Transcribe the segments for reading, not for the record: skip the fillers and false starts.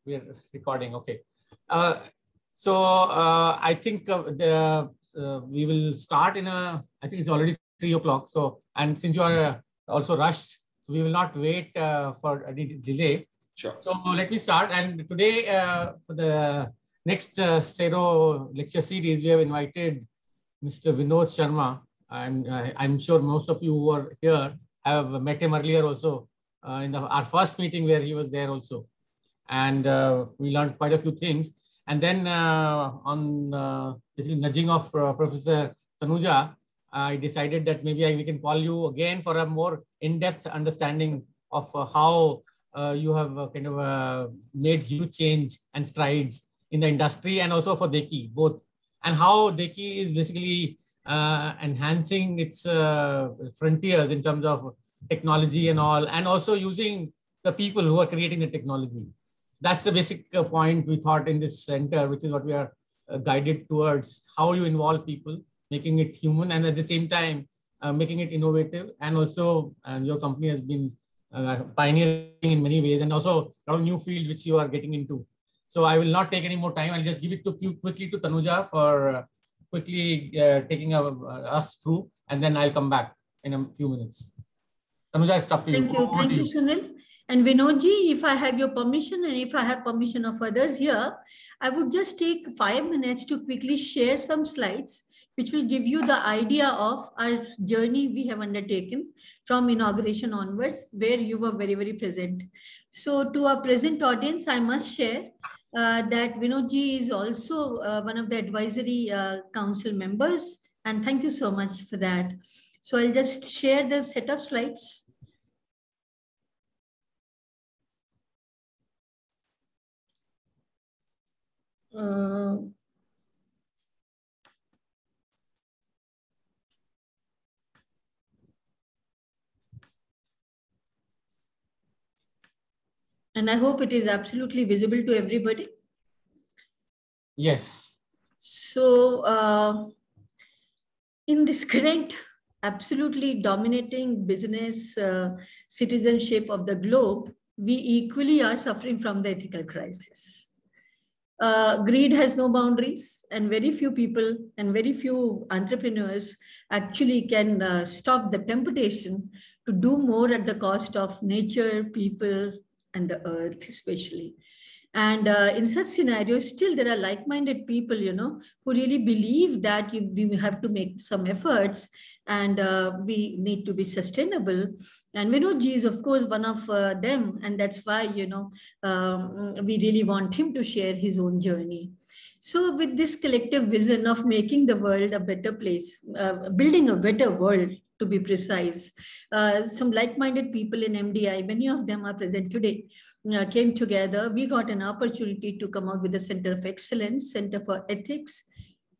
we're recording. Okay. I think we will start in I think it's already 3 o'clock. So, and since you are also rushed, so we will not wait for any delay. Sure. So let me start. And today for the next Zero lecture series, we have invited Mr. Vinod Sharma. I'm sure most of you who are here have met him earlier also in our first meeting where he was there also. And we learned quite a few things. And then on basically nudging of Professor Tanuja, I decided that maybe we can call you again for a more in-depth understanding of how you have kind of made huge change and strides in the industry and also for Deki, both. And how Deki is basically enhancing its frontiers in terms of technology and all, and also using the people who are creating the technology. That's the basic point we thought in this center, which is what we are guided towards, how you involve people, making it human, and at the same time, making it innovative. And also, your company has been pioneering in many ways, and also a lot of new fields which you are getting into. So I will not take any more time. I'll just give it to you quickly to Tanuja for quickly taking us through, and then I'll come back in a few minutes. Tanuja, it's up to you. Thank you, Sunil. And Vinodji, if I have your permission and if I have permission of others here, I would just take 5 minutes to quickly share some slides, which will give you the idea of our journey we have undertaken from inauguration onwards, where you were very, very present. So to our present audience, I must share that Vinodji is also one of the advisory council members. And thank you so much for that. So I'll just share the set of slides. And I hope it is absolutely visible to everybody. Yes. So in this current absolutely dominating business citizenship of the globe, we equally are suffering from the ethical crisis. Greed has no boundaries, and very few people and very few entrepreneurs actually can stop the temptation to do more at the cost of nature, people, and the earth especially. And in such scenarios, still there are like-minded people, who really believe that we have to make some efforts and we need to be sustainable. And Vinodji is, of course, one of them. And that's why, we really want him to share his own journey. So with this collective vision of making the world a better place, building a better world, to be precise, some like-minded people in MDI, many of them are present today, came together. We got an opportunity to come out with the Center of Excellence, Center for Ethics,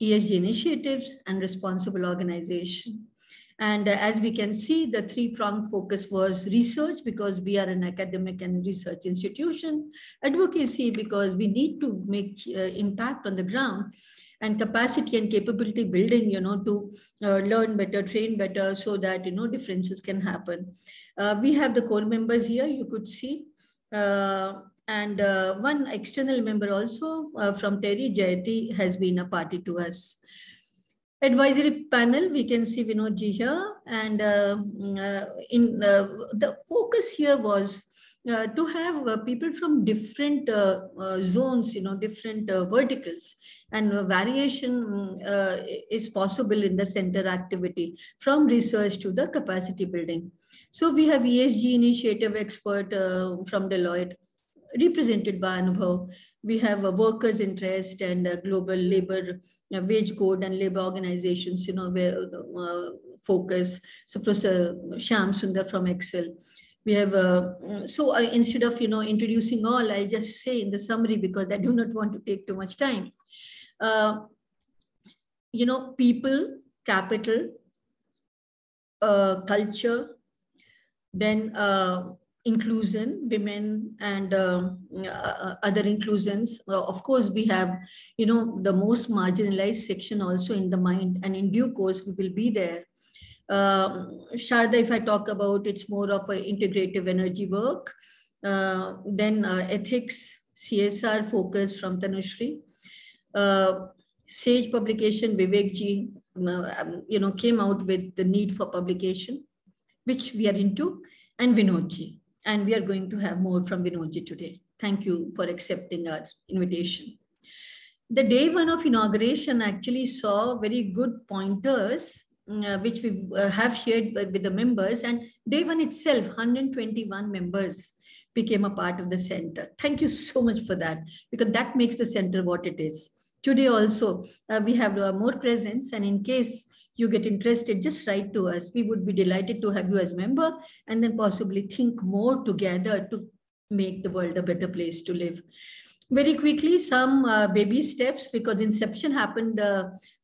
ESG Initiatives, and Responsible Organization. And as we can see, the three-pronged focus was research, because we are an academic and research institution, advocacy, because we need to make impact on the ground, and capacity and capability building, to learn better, train better, so that, differences can happen. We have the core members here, you could see, and one external member also from Terry, Jayati, has been a party to us. Advisory panel, we can see Vinodji here, and the focus here was to have people from different zones, different verticals, and variation is possible in the center activity from research to the capacity building. So we have ESG initiative expert from Deloitte, represented by Anubhav. We have a workers' interest and global labor wage code and labor organizations, where focus. So Professor Shyam Sundar from Excel. We have, instead of, introducing all, I'll just say in the summary, because I do not want to take too much time. People, capital, culture, then inclusion, women, and other inclusions. Of course, we have, the most marginalized section also in the mind, and in due course, we will be there. Sharda, if I talk about, it's more of an integrative energy work. Then ethics, CSR focus from Tanushree. Sage publication, Vivekji, came out with the need for publication, which we are into, and Vinodji. And we are going to have more from Vinodji today. Thank you for accepting our invitation. The day one of inauguration actually saw very good pointers, which we have shared with the members. And day one itself, 121 members became a part of the center. Thank you so much for that, because that makes the center what it is. Today also, we have more presence, and in case you get interested, just write to us. We would be delighted to have you as a member, and then possibly think more together to make the world a better place to live. Very quickly, some baby steps, because inception happened,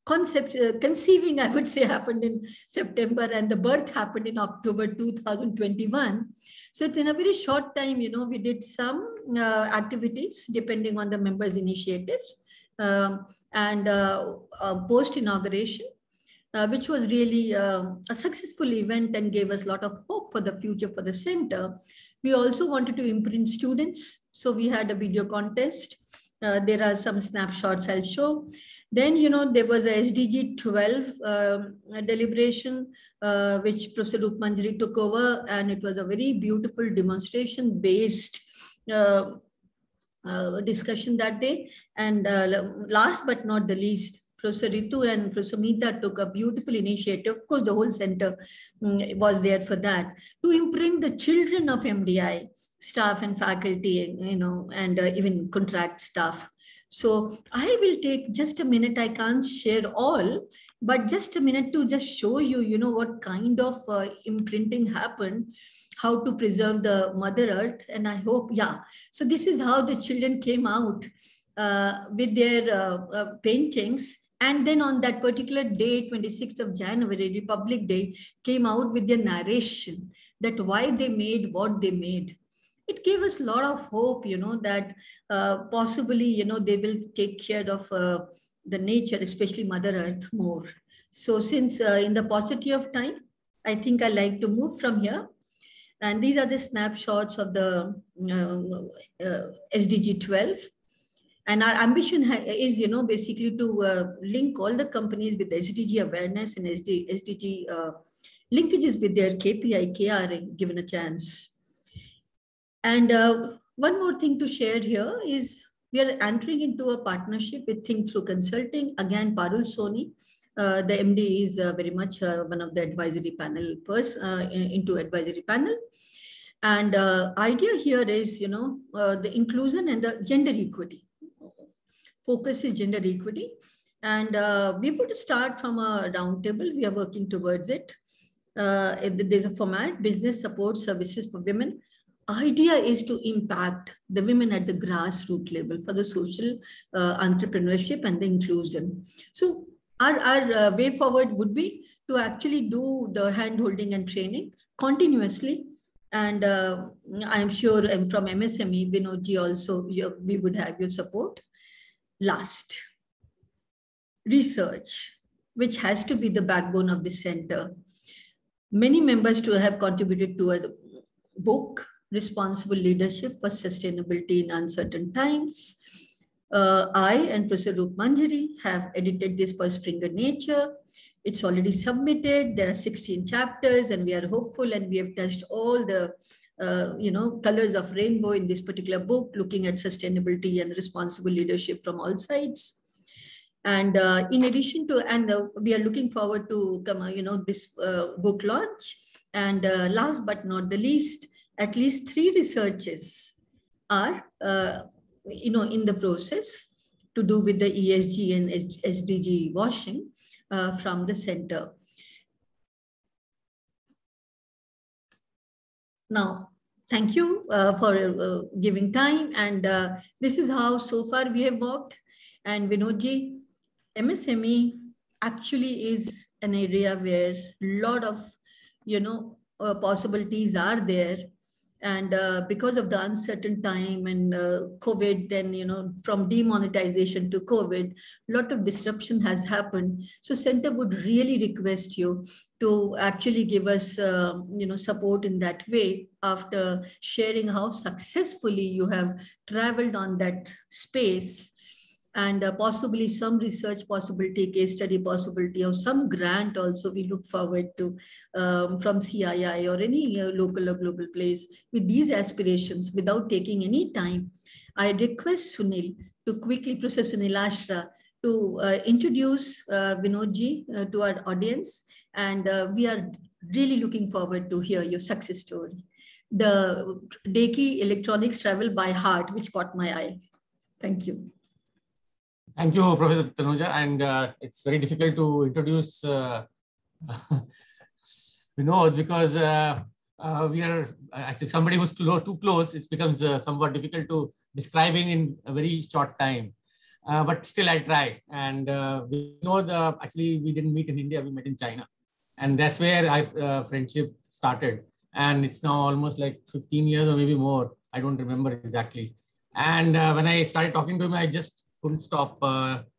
conceiving, I would say, happened in September, and the birth happened in October 2021. So in a very short time, we did some activities depending on the members' initiatives, and post-inauguration, which was really a successful event and gave us a lot of hope for the future for the center. We also wanted to imprint students. So we had a video contest. There are some snapshots I'll show. Then, there was a SDG 12 deliberation, which Professor Rupmanjari took over, and it was a very beautiful demonstration-based discussion that day. And last but not the least, Professor Ritu and Professor Meeta took a beautiful initiative. Of course, the whole center was there for that, to imprint the children of MDI, staff and faculty, and even contract staff. So I will take just a minute. I can't share all, but just a minute to just show you, what kind of imprinting happened, how to preserve the Mother Earth. And I hope, so this is how the children came out with their paintings. And then on that particular day, 26th of January, Republic Day, came out with their narration that why they made what they made. It gave us a lot of hope, that possibly, they will take care of the nature, especially Mother Earth, more. So since in the paucity of time, I think I like to move from here. And these are the snapshots of the SDG 12. And our ambition is, basically to link all the companies with SDG awareness and SDG linkages with their KPI, KRA, given a chance. And one more thing to share here is we are entering into a partnership with Think Through Consulting. Again, Parul Soni, the MD is very much one of the advisory panel into advisory panel. And idea here is, the inclusion and the gender equity. Focus is gender equity. And we would start from a round table. We are working towards it. There's a format, business support services for women. Idea is to impact the women at the grassroots level for the social entrepreneurship and the inclusion. So our way forward would be to actually do the hand-holding and training continuously. And I'm sure from MSME, Vinodji also, we would have your support. Last, research, which has to be the backbone of the center. Many members have contributed to a book, Responsible Leadership for Sustainability in Uncertain Times. I and Professor Rupmanjari have edited this for Springer Nature. It's already submitted. There are 16 chapters, and we are hopeful, and we have touched all the colors of rainbow in this particular book, looking at sustainability and responsible leadership from all sides. And in addition to, and we are looking forward to this book launch. And last but not the least, at least 3 researches are in the process to do with the ESG and SDG washing from the center. Now, thank you for giving time. And this is how so far we have worked. And Vinodji, MSME actually is an area where a lot of, possibilities are there. And because of the uncertain time and COVID, then, from demonetization to COVID, a lot of disruption has happened. So center would really request you to actually give us, support in that way, after sharing how successfully you have traveled on that space, and possibly some research possibility, case study possibility, or some grant also we look forward to, from CII or any local or global place with these aspirations. Without taking any time, I request Sunil to quickly, Professor Sunil Ashra, to introduce Vinodji to our audience. And we are really looking forward to hear your success story. The Deki Electronics Travel by Heart, which caught my eye. Thank you. Thank you, Professor Tanuja. And it's very difficult to introduce Vinod, because we are actually somebody who's too close. It becomes somewhat difficult to describing in a very short time. But still, I'll try. And Vinod, actually, we didn't meet in India. We met in China. And that's where our friendship started. And it's now almost like 15 years or maybe more. I don't remember exactly. And when I started talking to him, I just couldn't stop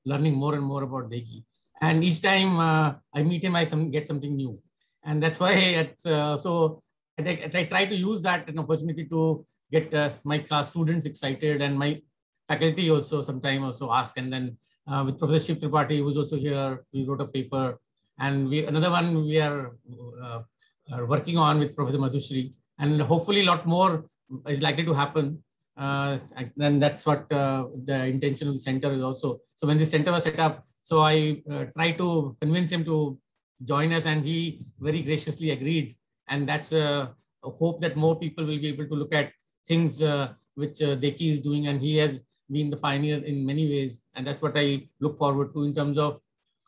learning more and more about Deki. And each time I meet him, I get something new. And that's why so I try to use that an opportunity to get my class students excited, and my faculty also sometimes also ask. And then with Professor Shiv Tripathi, who was also here, we wrote a paper. And another one we are working on with Professor Madhushri. And hopefully a lot more is likely to happen. And that's what the intention of the center is also. So when the center was set up, so I tried to convince him to join us, and he very graciously agreed. And that's a hope that more people will be able to look at things which Deki is doing, and he has been the pioneer in many ways. And that's what I look forward to in terms of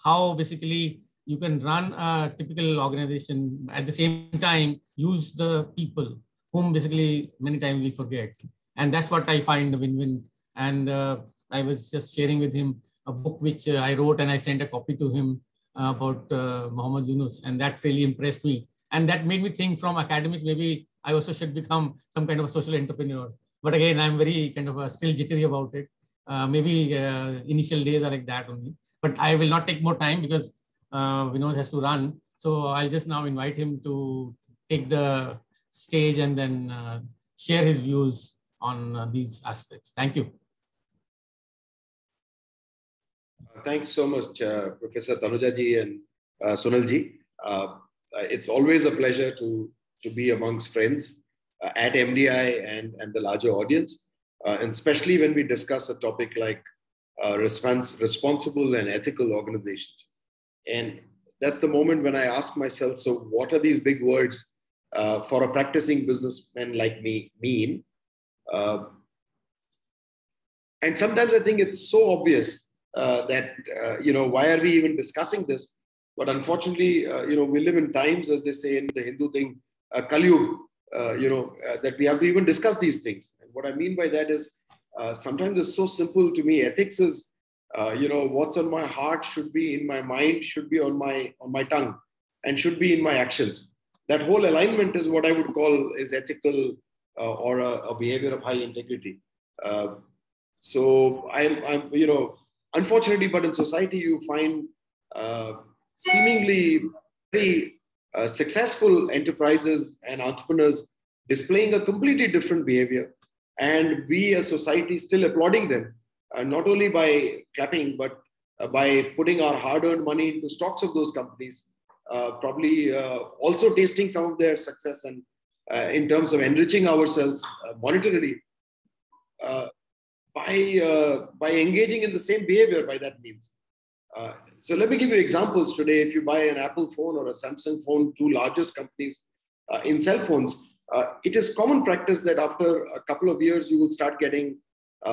how basically you can run a typical organization, at the same time use the people whom basically many times we forget. And that's what I find a win-win. And I was just sharing with him a book which I wrote, and I sent a copy to him about Muhammad Yunus, and that really impressed me. And that made me think from academics, maybe I also should become some kind of a social entrepreneur. But again, I'm very kind of still jittery about it. Maybe initial days are like that only. But I will not take more time because Vinod has to run. So I'll just now invite him to take the stage and then share his views on these aspects. Thank you. Thanks so much, Professor Tanujaji and Sunilji. It's always a pleasure to be amongst friends at MDI and the larger audience, and especially when we discuss a topic like responsible and ethical organizations. And that's the moment when I ask myself, so what are these big words for a practicing businessman like me mean? And sometimes I think it's so obvious that, why are we even discussing this? But unfortunately, we live in times, as they say in the Hindu thing, Kaliyug, that we have to even discuss these things. And what I mean by that is, sometimes it's so simple to me. Ethics is, what's on my heart should be in my mind, should be on my tongue, and should be in my actions. That whole alignment is what I would call is ethical or a behavior of high integrity. So I'm unfortunately, but in society you find seemingly very successful enterprises and entrepreneurs displaying a completely different behavior, and we as society still applauding them, not only by clapping, but by putting our hard-earned money into stocks of those companies, probably also tasting some of their success, and in terms of enriching ourselves monetarily by engaging in the same behavior by that means. So let me give you examples today. If you buy an Apple phone or a Samsung phone, two largest companies in cell phones, it is common practice that after a couple of years, you will start getting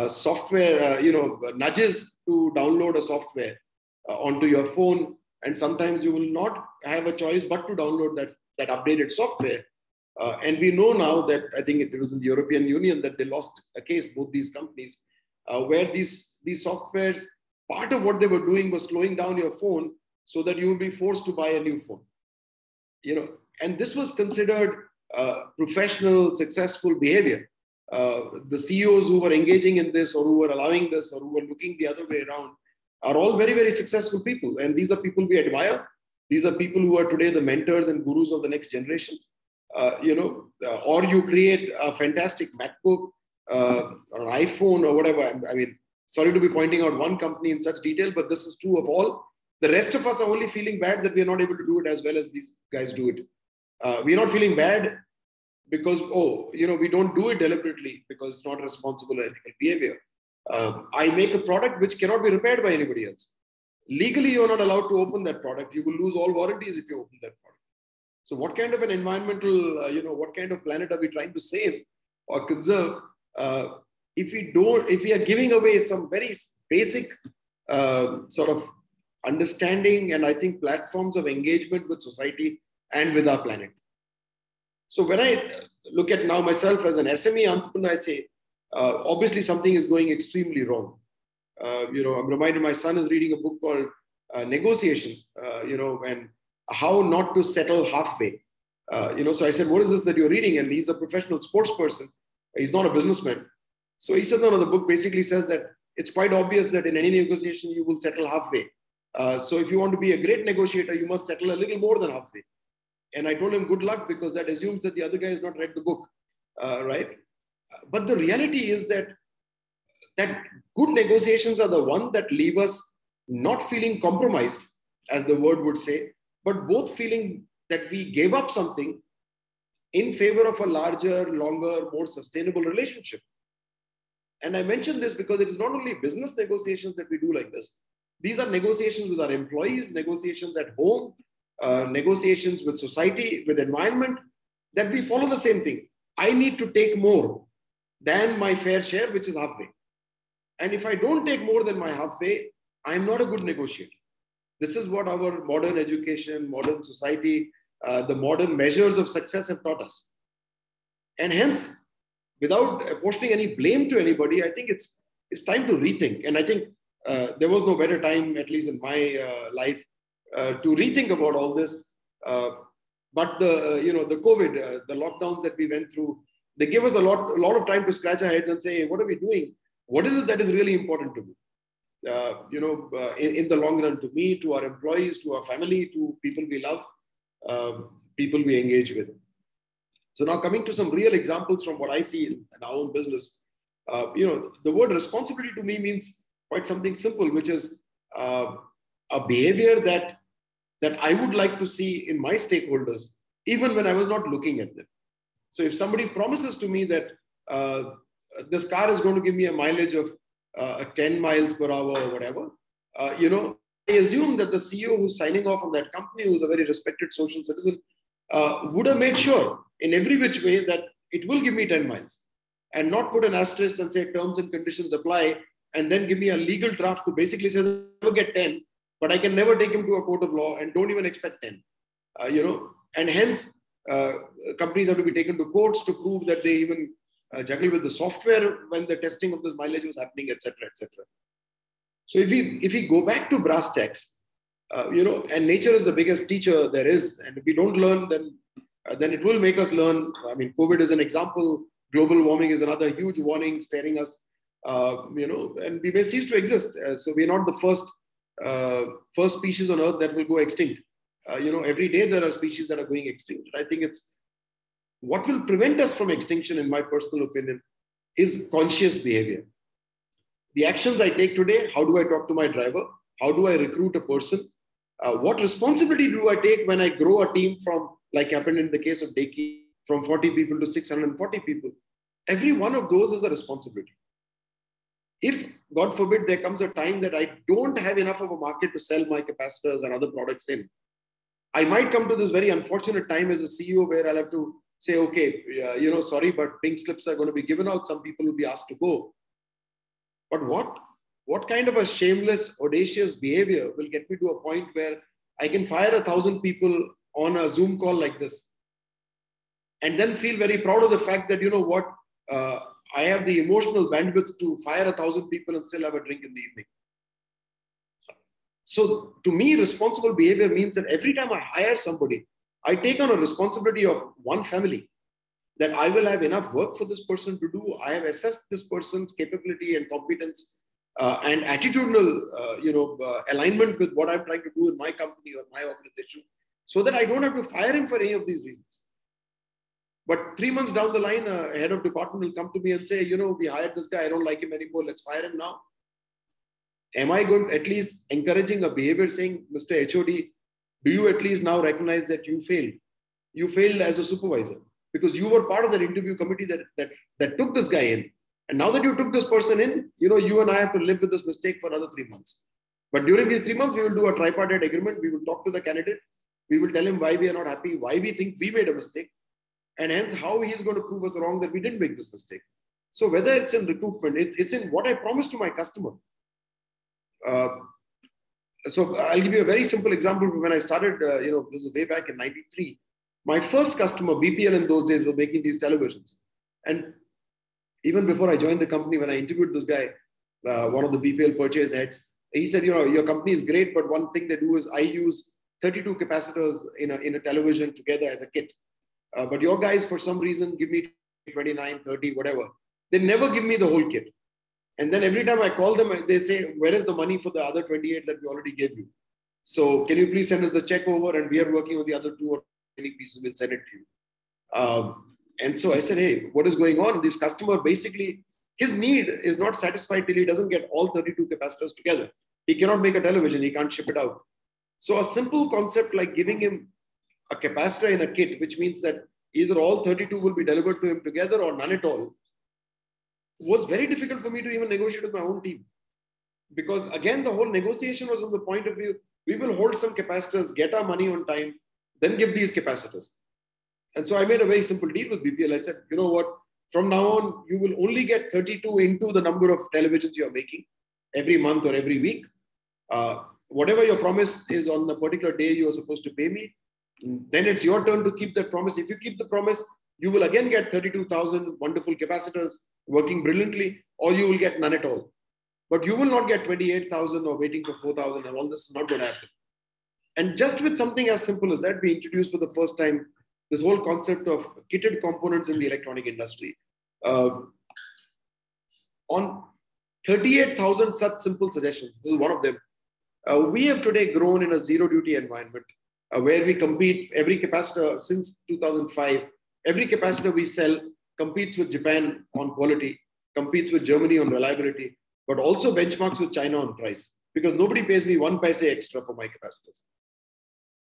software, nudges to download a software onto your phone. And sometimes you will not have a choice but to download that updated software. And we know now that, I think it was in the European Union, that they lost a case, both these companies, where these softwares, part of what they were doing was slowing down your phone so that you would be forced to buy a new phone. And this was considered professional, successful behavior. The CEOs who were engaging in this or who were allowing this or who were looking the other way around are all very, very successful people. And these are people we admire. These are people who are today the mentors and gurus of the next generation. Or you create a fantastic MacBook or an iPhone or whatever. I mean, sorry to be pointing out one company in such detail, but this is true of all. The rest of us are only feeling bad that we are not able to do it as well as these guys do it. We are not feeling bad because, we don't do it deliberately because it's not responsible or ethical behavior. I make a product which cannot be repaired by anybody else. Legally, you're not allowed to open that product. You will lose all warranties if you open that product. So what kind of an environmental, what kind of planet are we trying to save or conserve if we are giving away some very basic sort of understanding and I think platforms of engagement with society and with our planet. So when I look at now myself as an SME entrepreneur, I say, obviously something is going extremely wrong. I'm reminded my son is reading a book called Negotiation, and how not to settle halfway. So I said, what is this that you're reading? And he's a professional sports person. He's not a businessman. So he said, no, the book basically says that it's quite obvious that in any negotiation, you will settle halfway. So if you want to be a great negotiator, you must settle a little more than halfway. And I told him, good luck, because that assumes that the other guy has not read the book, right? But the reality is that good negotiations are the ones that leave us not feeling compromised, as the word would say, but both feeling that we gave up something in favor of a larger, longer, more sustainable relationship. And I mention this because it is not only business negotiations that we do like this. These are negotiations with our employees, negotiations at home, negotiations with society, with environment, that we follow the same thing. I need to take more than my fair share, which is halfway. And if I don't take more than my halfway, I'm not a good negotiator. This is what our modern education, modern society, the modern measures of success have taught us. And hence, without apportioning any blame to anybody, I think it's time to rethink. And I think there was no better time, at least in my life, to rethink about all this. But the COVID, the lockdowns that we went through, they give us a lot of time to scratch our heads and say, what are we doing? What is it that is really important to me? In the long run, to me, to our employees, to our family, to people we love, people we engage with. So now coming to some real examples from what I see in our own business, the word responsibility to me means quite something simple, which is a behavior that I would like to see in my stakeholders, even when I was not looking at them. So if somebody promises to me that this car is going to give me a mileage of 10 miles per hour or whatever, I assume that the CEO who's signing off on that company, who's a very respected social citizen, would have made sure in every which way that it will give me 10 miles and not put an asterisk and say terms and conditions apply and then give me a legal draft to basically say that I will get 10, but I can never take him to a court of law and don't even expect 10, and hence companies have to be taken to courts to prove that they even juggle with the software when the testing of this mileage was happening, etc., etc. So if we go back to brass tacks, and nature is the biggest teacher there is, and if we don't learn, then it will make us learn. I mean, COVID is an example. Global warming is another huge warning staring us. And we may cease to exist. So we're not the first species on Earth that will go extinct. Every day there are species that are going extinct. I think it's what will prevent us from extinction, in my personal opinion, is conscious behavior. The actions I take today, how do I talk to my driver? How do I recruit a person? What responsibility do I take when I grow a team from, like happened in the case of Deki, from 40 people to 640 people? Every one of those is a responsibility. If, God forbid, there comes a time that I don't have enough of a market to sell my capacitors and other products in, I might come to this very unfortunate time as a CEO where I'll have to say, okay, sorry, but pink slips are going to be given out. Some people will be asked to go. But what kind of a shameless, audacious behavior will get me to a point where I can fire 1,000 people on a Zoom call like this and then feel very proud of the fact that, I have the emotional bandwidth to fire 1,000 people and still have a drink in the evening. So to me, responsible behavior means that every time I hire somebody, I take on a responsibility of one family. that I will have enough work for this person to do. I have assessed this person's capability and competence and attitudinal, alignment with what I'm trying to do in my company or my organization, so that I don't have to fire him for any of these reasons. But 3 months down the line, a head of department will come to me and say, we hired this guy, I don't like him anymore, let's fire him now. Am I going to at least encouraging a behavior saying, Mr. HOD, do you at least now recognize that you failed? You failed as a supervisor because you were part of that interview committee that took this guy in. And now that you took this person in, you and I have to live with this mistake for another 3 months. But during these 3 months, we will do a tripartite agreement. We will talk to the candidate. We will tell him why we are not happy, why we think we made a mistake, and hence how he is going to prove us wrong that we didn't make this mistake. So whether it's in recruitment, it's in what I promised to my customer. So I'll give you a very simple example. When I started, this is way back in 93, my first customer, BPL in those days, were making these televisions. And even before I joined the company, when I interviewed this guy, one of the BPL purchase heads, he said, your company is great, but one thing they do is I use 32 capacitors in a television together as a kit. But your guys, for some reason, give me 29, 30, whatever. They never give me the whole kit. And then every time I call them, they say, where is the money for the other 28 that we already gave you? So can you please send us the check over, and we are working on the other 2 or 3 pieces, we'll send it to you. And so I said, hey, what is going on? This customer, basically, his need is not satisfied till he doesn't get all 32 capacitors together. He cannot make a television. He can't ship it out. So a simple concept like giving him a capacitor in a kit, which means that either all 32 will be delivered to him together or none at all, was very difficult for me to even negotiate with my own team. Because again, the whole negotiation was on the point of view, we will hold some capacitors, get our money on time, then give these capacitors. And so I made a very simple deal with BPL. I said, you know what, from now on, you will only get 32 into the number of televisions you're making every month or every week. Whatever your promise is on a particular day, you're supposed to pay me. Then it's your turn to keep that promise. If you keep the promise, you will again get 32,000 wonderful capacitors working brilliantly, or you will get none at all. But you will not get 28,000 or waiting for 4,000, and all this is not going to happen. And just with something as simple as that, we introduced for the first time this whole concept of kitted components in the electronic industry. On 38,000 such simple suggestions, this is one of them. We have today grown in a zero duty environment where we compete. Every capacitor since 2005, every capacitor we sell competes with Japan on quality, competes with Germany on reliability, but also benchmarks with China on price, because nobody pays me 1 paise extra for my capacitors.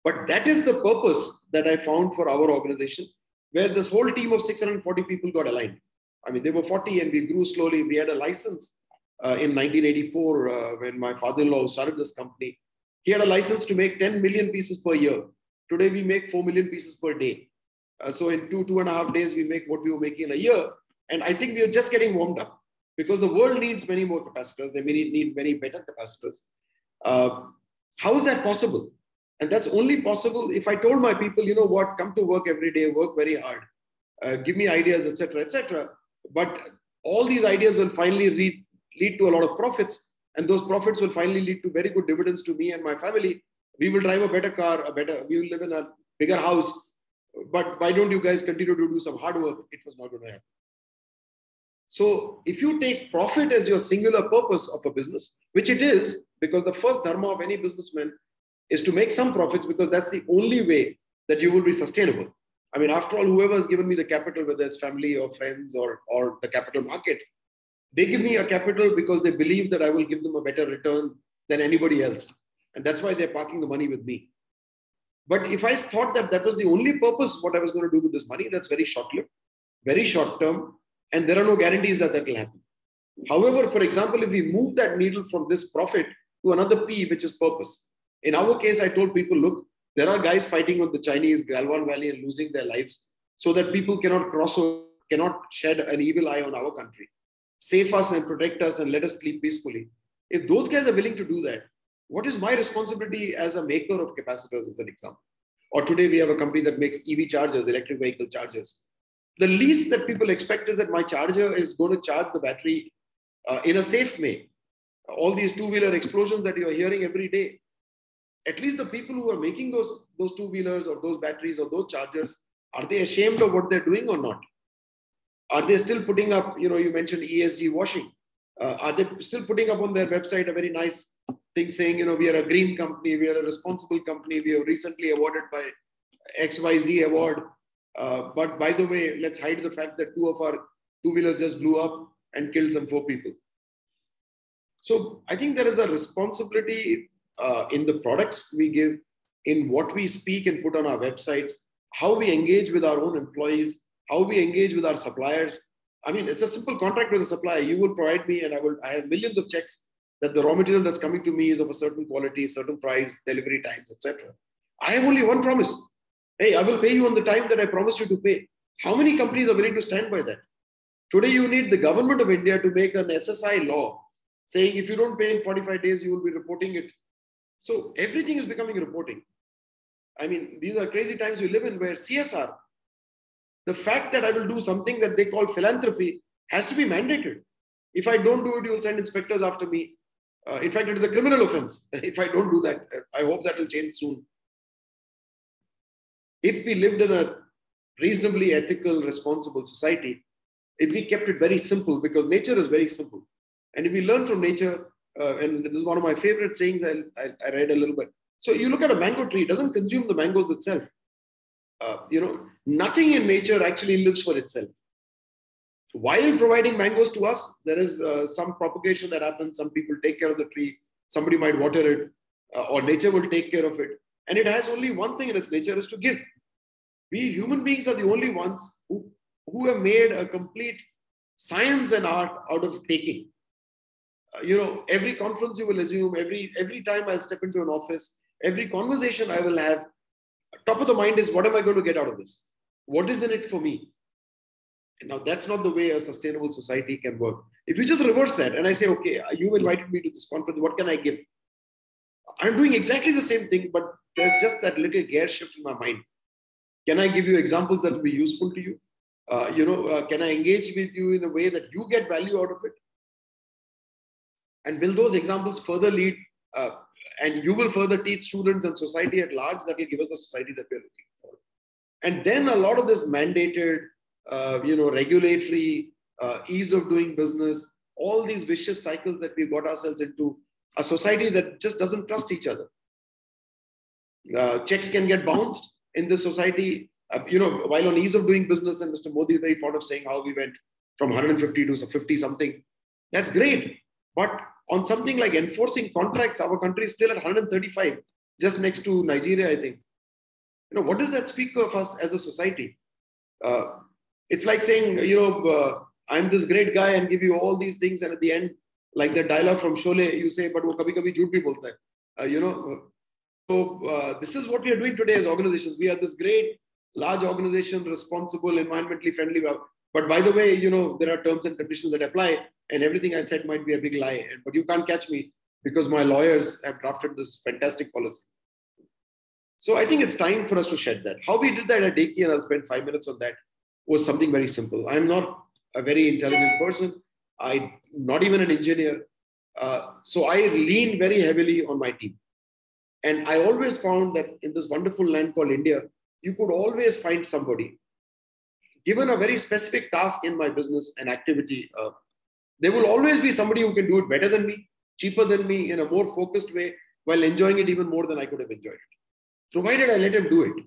But that is the purpose that I found for our organization, where this whole team of 640 people got aligned. I mean, they were 40 and we grew slowly. We had a license in 1984 when my father-in-law started this company. He had a license to make 10 million pieces per year. Today, we make 4 million pieces per day. So in 2.5 days, we make what we were making in a year. And I think we are just getting warmed up because the world needs many more capacitors. They may need many better capacitors. How is that possible? And that's only possible if I told my people, you know what, come to work every day, work very hard, give me ideas, etc., etc. But all these ideas will finally lead to a lot of profits. And those profits will finally lead to very good dividends to me and my family. We will drive a better car, we will live in a bigger house. But why don't you guys continue to do some hard work? It was not going to happen. So if you take profit as your singular purpose of a business, which it is, because the first dharma of any businessman is to make some profits, because that's the only way that you will be sustainable. I mean, after all, whoever has given me the capital, whether it's family or friends or the capital market, they give me a capital because they believe that I will give them a better return than anybody else. And that's why they're parking the money with me. But if I thought that that was the only purpose, what I was going to do with this money, that's very short-lived, very short-term, and there are no guarantees that that will happen. However, for example, if we move that needle from this profit to another P, which is purpose. In our case, I told people, look, there are guys fighting on the Chinese Galwan Valley and losing their lives so that people cannot cross over, cannot shed an evil eye on our country. Save us and protect us and let us sleep peacefully. If those guys are willing to do that, what is my responsibility as a maker of capacitors, as an example? Or today we have a company that makes EV chargers, electric vehicle chargers. The least that people expect is that my charger is going to charge the battery in a safe way. All these two-wheeler explosions that you are hearing every day, at least the people who are making those two-wheelers or those batteries or those chargers, are they ashamed of what they're doing or not? Are they still putting up, you mentioned ESG washing. Are they still putting up on their website a very nice thing saying, we are a green company, we are a responsible company, we are recently awarded by XYZ award. But by the way, let's hide the fact that 2 of our two-wheelers just blew up and killed some 4 people. So I think there is a responsibility in the products we give, in what we speak and put on our websites, how we engage with our own employees, how we engage with our suppliers. I mean, it's a simple contract with a supplier. You will provide me, and I have millions of checks that the raw material that's coming to me is of a certain quality, certain price, delivery times, etc. I have only one promise. Hey, I will pay you on the time that I promised you to pay. How many companies are willing to stand by that? Today, you need the government of India to make an SSI law saying if you don't pay in 45 days, you will be reporting it. So everything is becoming reporting. I mean, these are crazy times we live in, where CSR, the fact that I will do something that they call philanthropy, has to be mandated. If I don't do it, you will send inspectors after me. In fact, it is a criminal offense if I don't do that. I hope that will change soon. If we lived in a reasonably ethical, responsible society, if we kept it very simple, because nature is very simple. And if we learn from nature, and this is one of my favorite sayings, I read a little bit. So you look at a mango tree, it doesn't consume the mangoes itself. Nothing in nature actually lives for itself. While providing mangoes to us, there is some propagation that happens. Some people take care of the tree. Somebody might water it, or nature will take care of it. And it has only one thing in its nature, is to give. We human beings are the only ones who have made a complete science and art out of taking. Every conference you will assume, every time I'll step into an office, every conversation I will have, top of the mind is, what am I going to get out of this? What is in it for me? And now that's not the way a sustainable society can work. If you just reverse that and I say, okay, you invited me to this conference, what can I give? I'm doing exactly the same thing, but there's just that little gear shift in my mind. Can I give you examples that will be useful to you? Can I engage with you in a way that you get value out of it? And will those examples further lead, and you will further teach students and society at large, that will give us the society that we're looking for. And then a lot of this mandated, regulatory, ease of doing business, all these vicious cycles that we got ourselves into, a society that just doesn't trust each other. Checks can get bounced in this society. While on ease of doing business, and Mr. Modi is very fond of saying how we went from 150 to 50 something. That's great. But on something like enforcing contracts, our country is still at 135, just next to Nigeria, I think. What does that speak of us as a society? It's like saying, I'm this great guy and give you all these things, and at the end, like the dialogue from Sholay, you say, but wo kabhi kabhi jhoot bhi bolta hai. So this is what we are doing today as organizations. We are this great, large organization, responsible, environmentally friendly. But by the way, there are terms and conditions that apply, and everything I said might be a big lie. But you can't catch me because my lawyers have drafted this fantastic policy. So I think it's time for us to shed that. How we did that at Deki, and I'll spend 5 minutes on that, was something very simple. I'm not a very intelligent person. I'm not even an engineer. So I lean very heavily on my team. And I always found that in this wonderful land called India, you could always find somebody. Given a very specific task in my business and activity, there will always be somebody who can do it better than me, cheaper than me, in a more focused way, while enjoying it even more than I could have enjoyed it, provided I let him do it.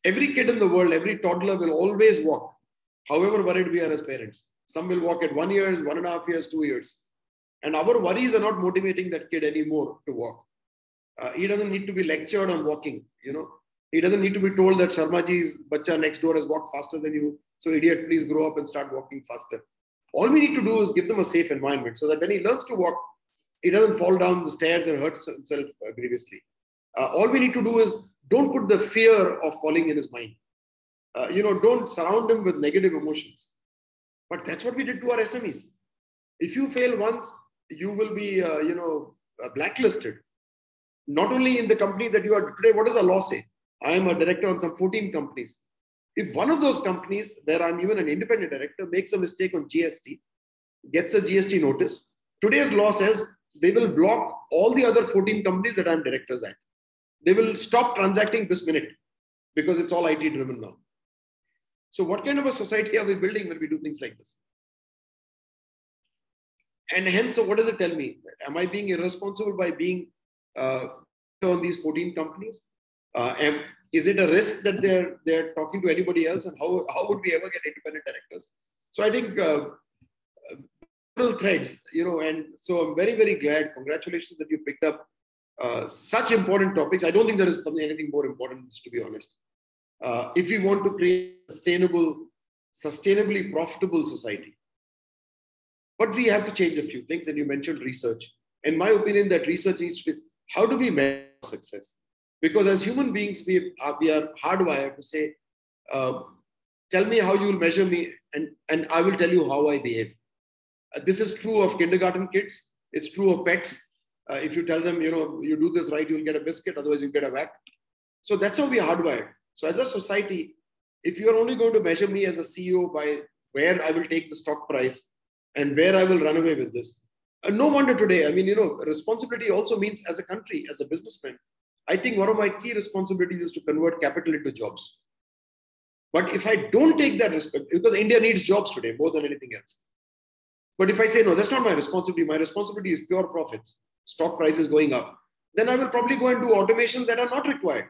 Every kid in the world, every toddler will always walk, however worried we are as parents. Some will walk at 1 year, 1.5 years, 2 years. And our worries are not motivating that kid anymore to walk. He doesn't need to be lectured on walking, He doesn't need to be told that Sharmaji's bacha next door has walked faster than you. So idiot, please grow up and start walking faster. All we need to do is give them a safe environment so that when he learns to walk, he doesn't fall down the stairs and hurt himself grievously. All we need to do is don't put the fear of falling in his mind. Don't surround him with negative emotions. But that's what we did to our SMEs. If you fail once, you will be, blacklisted. Not only in the company that you are today, what does the law say? I am a director on some 14 companies. If one of those companies, where I'm even an independent director, makes a mistake on GST, gets a GST notice, today's law says they will block all the other 14 companies that I'm directors at. They will stop transacting this minute because it's all IT driven now. So what kind of a society are we building when we do things like this? And hence, so what does it tell me? Am I being irresponsible by being on these 14 companies? Is it a risk that they're talking to anybody else? And how would we ever get independent directors? So I think threads, and so I'm very, very glad. Congratulations that you picked up such important topics. I don't think there is anything more important than this, to be honest. If we want to create a sustainably profitable society, but we have to change a few things. And you mentioned research. In my opinion, that research needs to be, how do we measure success? Because as human beings, we are hardwired to say, tell me how you will measure me, and I will tell you how I behave. This is true of kindergarten kids. It's true of pets. If you tell them, you do this right, you'll get a biscuit, otherwise you'll get a whack. So that's how we are hardwired. So as a society, if you are only going to measure me as a CEO by where I will take the stock price and where I will run away with this, no wonder today, responsibility also means as a country, as a businessman, I think one of my key responsibilities is to convert capital into jobs. But if I don't take that respect, because India needs jobs today more than anything else. But if I say, no, that's not my responsibility is pure profits, stock prices going up, then I will probably go and do automations that are not required.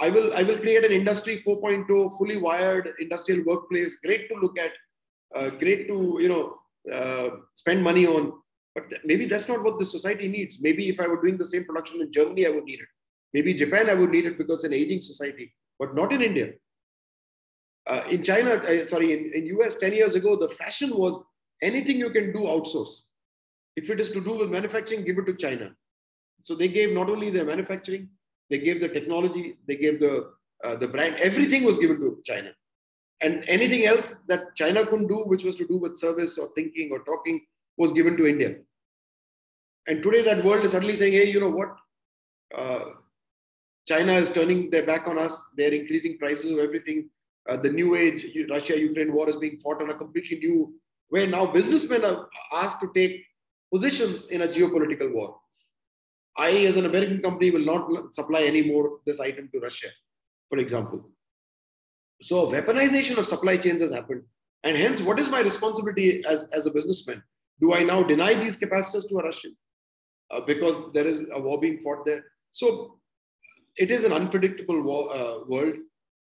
I will create an industry 4.0, fully wired industrial workplace, great to look at, great to, spend money on. But maybe that's not what the society needs. Maybe if I were doing the same production in Germany, I would need it. Maybe Japan, I would need it because it's an aging society, but not in India. In China, in US 10 years ago, the fashion was anything you can do, outsource. If it is to do with manufacturing, give it to China. So they gave not only the manufacturing, they gave the technology, they gave the brand, everything was given to China. And anything else that China couldn't do, which was to do with service or thinking or talking, was given to India. And today that world is suddenly saying, hey, you know what? China is turning their back on us. They're increasing prices of everything. The new age Russia-Ukraine war is being fought on a completely new way. Now businessmen are asked to take positions in a geopolitical war. I, as an American company, will not supply any more this item to Russia, for example. So weaponization of supply chains has happened. And hence, what is my responsibility as a businessman? Do I now deny these capacitors to a Russian because there is a war being fought there? So it is an unpredictable world.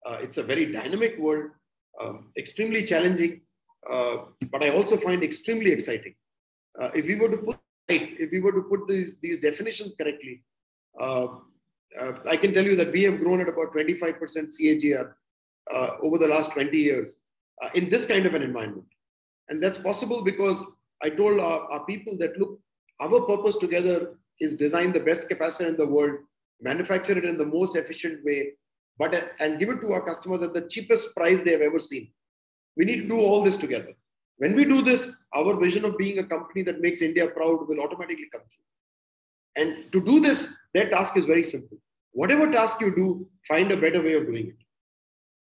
It's a very dynamic world, extremely challenging, but I also find extremely exciting. If we were to put these definitions correctly, I can tell you that we have grown at about 25% CAGR over the last 20 years in this kind of an environment. And that's possible because I told our people that, look, our purpose together is design the best capacitor in the world, manufacture it in the most efficient way, and give it to our customers at the cheapest price they have ever seen. We need to do all this together. When we do this, our vision of being a company that makes India proud will automatically come true. And to do this, their task is very simple. Whatever task you do, find a better way of doing it.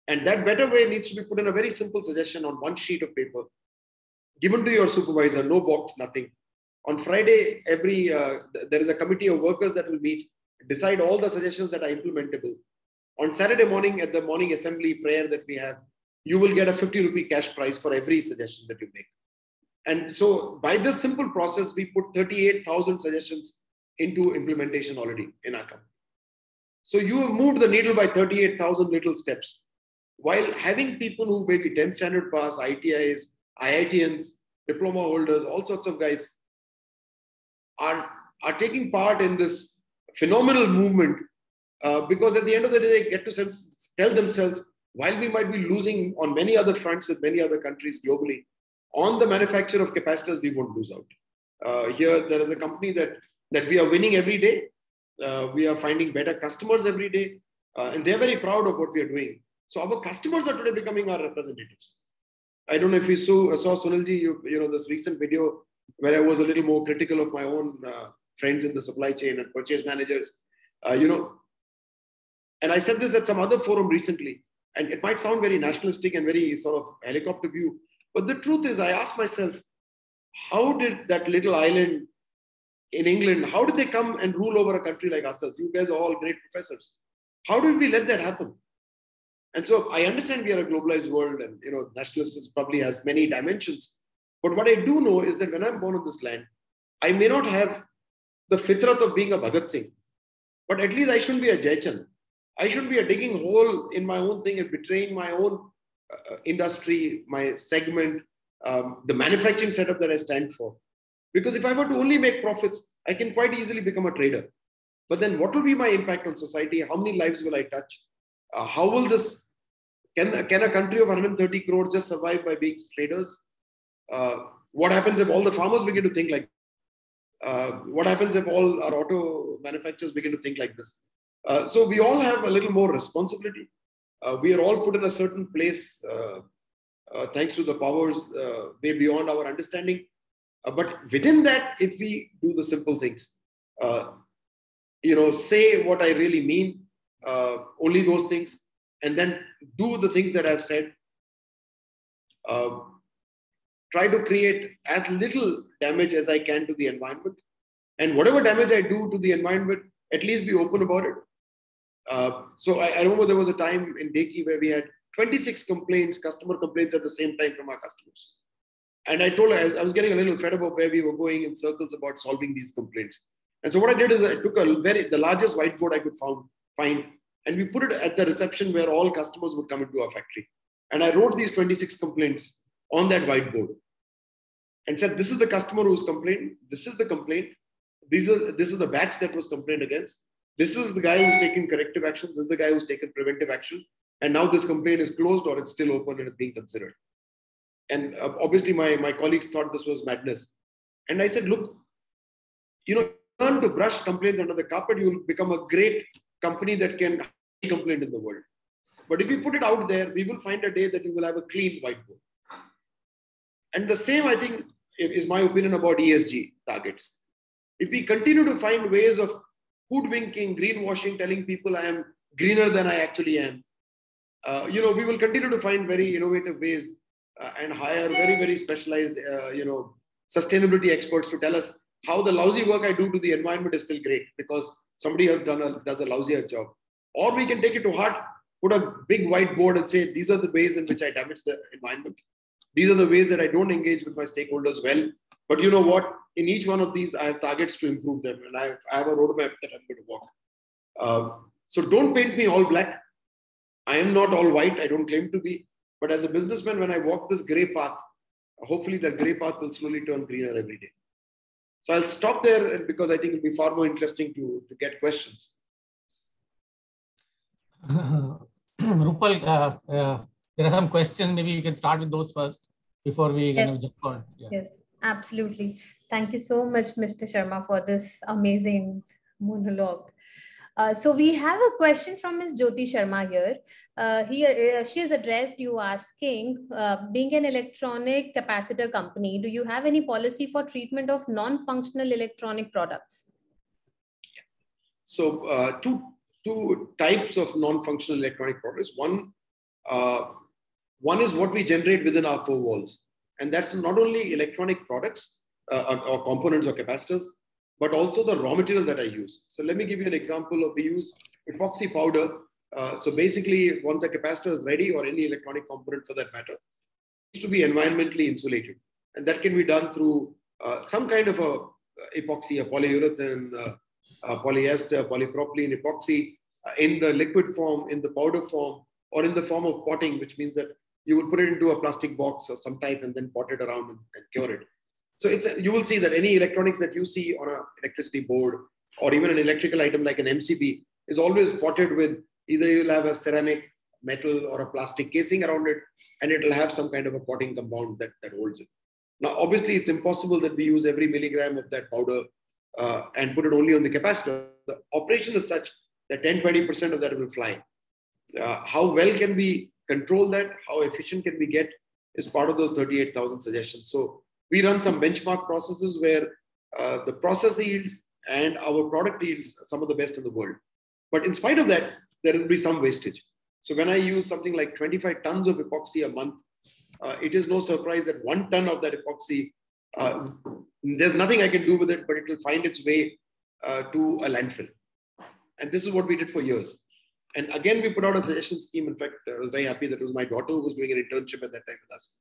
And that better way needs to be put in a very simple suggestion on one sheet of paper, given to your supervisor, no box, nothing. On Friday, there is a committee of workers that will meet, decide all the suggestions that are implementable. On Saturday morning, at the morning assembly prayer that we have, you will get a 50 rupee cash prize for every suggestion that you make. And so by this simple process, we put 38,000 suggestions into implementation already in our company. So you have moved the needle by 38,000 little steps, while having people who may be 10th standard pass, ITIs, IITians, diploma holders, all sorts of guys are taking part in this phenomenal movement because at the end of the day, they get to tell themselves, while we might be losing on many other fronts with many other countries globally, on the manufacture of capacitors, we won't lose out. Here, there is a company that we are winning every day. We are finding better customers every day. And they're very proud of what we are doing. So our customers are today becoming our representatives. I don't know if you saw Sunilji, this recent video where I was a little more critical of my own friends in the supply chain and purchase managers, and I said this at some other forum recently, and it might sound very nationalistic and very sort of helicopter view, but the truth is I asked myself, how did that little island in England, how did they come and rule over a country like ourselves? You guys are all great professors. How did we let that happen? And so I understand we are a globalized world, and nationalism probably has many dimensions. But what I do know is that when I'm born on this land, I may not have the fitrat of being a Bhagat Singh, but at least I shouldn't be a Jaychand. I shouldn't be a digging hole in my own thing and betraying my own industry, my segment, the manufacturing setup that I stand for. Because if I were to only make profits, I can quite easily become a trader. But then what will be my impact on society? How many lives will I touch? How will this, can a country of 130 crores just survive by being traders? What happens if all the farmers begin to think like what happens if all our auto manufacturers begin to think like this? So we all have a little more responsibility. We are all put in a certain place thanks to the powers way beyond our understanding. But within that, if we do the simple things, say what I really mean, only those things, and then do the things that I've said, try to create as little damage as I can to the environment. And whatever damage I do to the environment, at least be open about it. So I remember there was a time in Deki where we had 26 customer complaints at the same time from our customers. And I told her, I was getting a little fed about where we were going in circles about solving these complaints. And so what I did is I took the largest whiteboard I could find, and we put it at the reception where all customers would come into our factory. And I wrote these 26 complaints on that whiteboard and said, this is the customer who's complained. This is the complaint. This is the batch that was complained against. This is the guy who's taken corrective action. This is the guy who's taken preventive action. And now this complaint is closed or it's still open and it's being considered. And obviously my colleagues thought this was madness. And I said, look, learn to brush complaints under the carpet. You'll become a great company that can complain in the world. But if you put it out there, we will find a day that you will have a clean whiteboard. And the same, I think, is my opinion about ESG targets. If we continue to find ways of hoodwinking, greenwashing, telling people I am greener than I actually am, we will continue to find very innovative ways and hire very, very specialized, sustainability experts to tell us how the lousy work I do to the environment is still great because somebody else does a lousier job. Or we can take it to heart, put a big whiteboard and say, these are the ways in which I damage the environment. These are the ways that I don't engage with my stakeholders well. But you know what? In each one of these, I have targets to improve them. And I have a roadmap that I'm going to walk. So don't paint me all black. I am not all white. I don't claim to be. But as a businessman, when I walk this gray path, hopefully that gray path will slowly turn greener every day. So I'll stop there because I think it'll be far more interesting to get questions. Rupal, there are some questions. Maybe you can start with those first before we jump on. Yeah. Yes, absolutely. Thank you so much, Mr. Sharma, for this amazing monologue. So we have a question from Ms. Jyoti Sharma here. She has addressed you asking, being an electronic capacitor company, do you have any policy for treatment of non-functional electronic products? So two types of non-functional electronic products. One is what we generate within our four walls. And that's not only electronic products or components or capacitors, but also the raw material that I use. So let me give you an example of, we use epoxy powder. So basically, once a capacitor is ready, or any electronic component for that matter, it needs to be environmentally insulated. And that can be done through some kind of a epoxy, a polyurethane, polyester, polypropylene epoxy in the liquid form, in the powder form, or in the form of potting, which means that you would put it into a plastic box of some type and then pot it around and cure it. So you will see that any electronics that you see on an electricity board or even an electrical item like an MCB is always potted with, either you'll have a ceramic, metal, or a plastic casing around it, and it will have some kind of a potting compound that holds it. Now, obviously, it's impossible that we use every milligram of that powder and put it only on the capacitor. The operation is such that 10-20% of that will fly. How well can we control that? How efficient can we get is part of those 38,000 suggestions. So we run some benchmark processes where the process yields and our product yields are some of the best in the world. But in spite of that, there will be some wastage. So when I use something like 25 tons of epoxy a month, it is no surprise that 1 ton of that epoxy, there's nothing I can do with it, but it will find its way to a landfill. And this is what we did for years. And again, we put out a suggestion scheme. In fact, I was very happy that it was my daughter who was doing an internship at that time with us.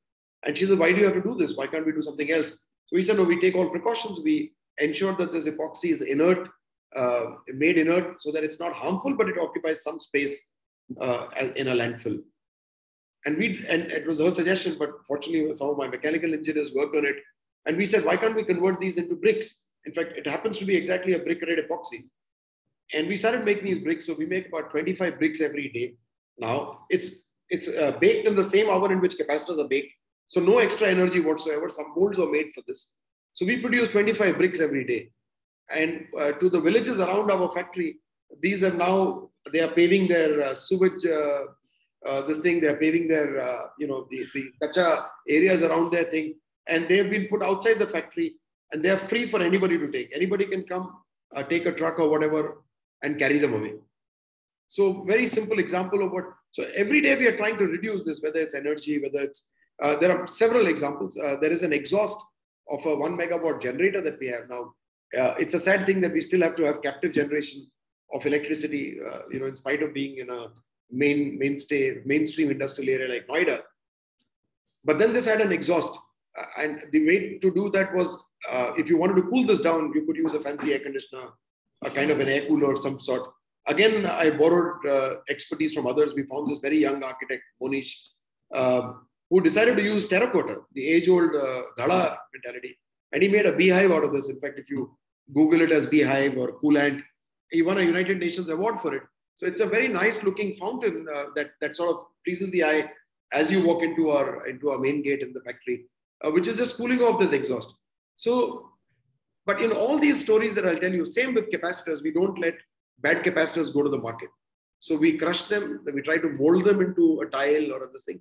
And she said, why do you have to do this? Why can't we do something else? So we said, no, we take all precautions. We ensure that this epoxy is inert, made inert so that it's not harmful, but it occupies some space in a landfill. And it was her suggestion, but fortunately, some of my mechanical engineers worked on it. And we said, why can't we convert these into bricks? In fact, it happens to be exactly a brick-grade epoxy. And we started making these bricks. So we make about 25 bricks every day. Now, it's baked in the same oven in which capacitors are baked. So no extra energy whatsoever. Some molds are made for this. So we produce 25 bricks every day. And to the villages around our factory, these are now, they are paving their sewage, they're paving their, the kacha areas around their thing. And they've been put outside the factory and they're free for anybody to take. Anybody can come, take a truck or whatever and carry them away. So very simple example of what, so every day we are trying to reduce this, whether it's energy, whether it's, there are several examples. There is an exhaust of a 1 megawatt generator that we have now. It's a sad thing that we still have to have captive generation of electricity, in spite of being in a mainstream industrial area like Noida. But then this had an exhaust. And the way to do that was, if you wanted to cool this down, you could use a fancy air conditioner, a kind of an air cooler of some sort. Again, I borrowed expertise from others. We found this very young architect, Monish, who decided to use terracotta, the age-old Gada mentality. And he made a beehive out of this. In fact, if you Google it as beehive or coolant, he won a United Nations award for it. So it's a very nice looking fountain that sort of pleases the eye as you walk into our main gate in the factory, which is just cooling off this exhaust. So, but in all these stories that I'll tell you, same with capacitors, we don't let bad capacitors go to the market. So we crush them, we try to mold them into a tile or this thing.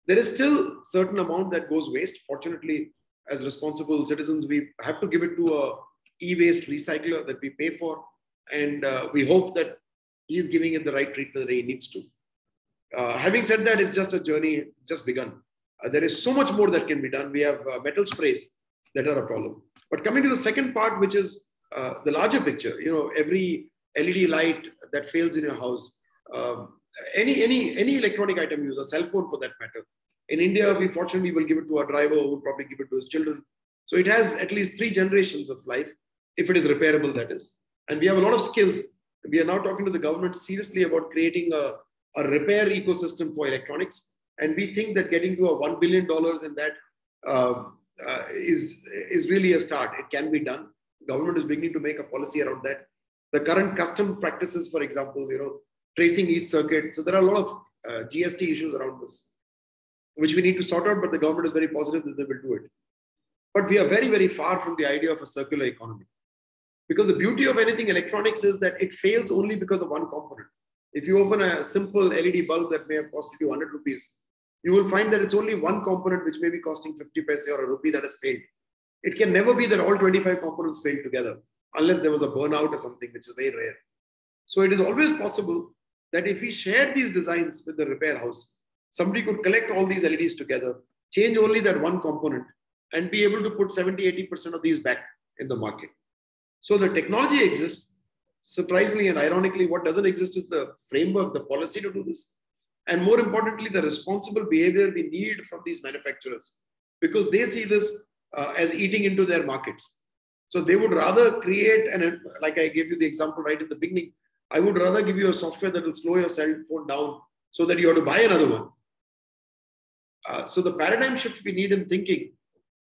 There is still certain amount that goes waste. Fortunately, as responsible citizens, we have to give it to a e-waste recycler that we pay for. And we hope that he is giving it the right treatment that he needs to. Having said that, it's just a journey, just begun. There is so much more that can be done. We have metal sprays that are a problem. But coming to the second part, which is the larger picture, every LED light that fails in your house, any electronic item you use, a cell phone for that matter. In India, we fortunately will give it to our driver who will probably give it to his children. So it has at least 3 generations of life, if it is repairable, that is. And we have a lot of skills. We are now talking to the government seriously about creating a repair ecosystem for electronics. And we think that getting to a $1 billion in that is really a start. It can be done. The government is beginning to make a policy around that. The current custom practices, for example, tracing each circuit. So there are a lot of GST issues around this, which we need to sort out, but the government is very positive that they will do it. But we are very, very far from the idea of a circular economy. Because the beauty of anything electronics is that it fails only because of one component. If you open a simple LED bulb that may have costed you 100 rupees, you will find that it's only one component which may be costing 50 paise or a rupee that has failed. It can never be that all 25 components fail together, unless there was a burnout or something, which is very rare. So it is always possible that if we shared these designs with the repair house, somebody could collect all these LEDs together, change only that one component, and be able to put 70-80% of these back in the market. So the technology exists. Surprisingly and ironically, what doesn't exist is the framework, the policy to do this. And more importantly, the responsible behavior we need from these manufacturers, because they see this as eating into their markets. So they would rather create, and like I gave you the example right in the beginning, I would rather give you a software that will slow your cell phone down so that you have to buy another one. So the paradigm shift we need in thinking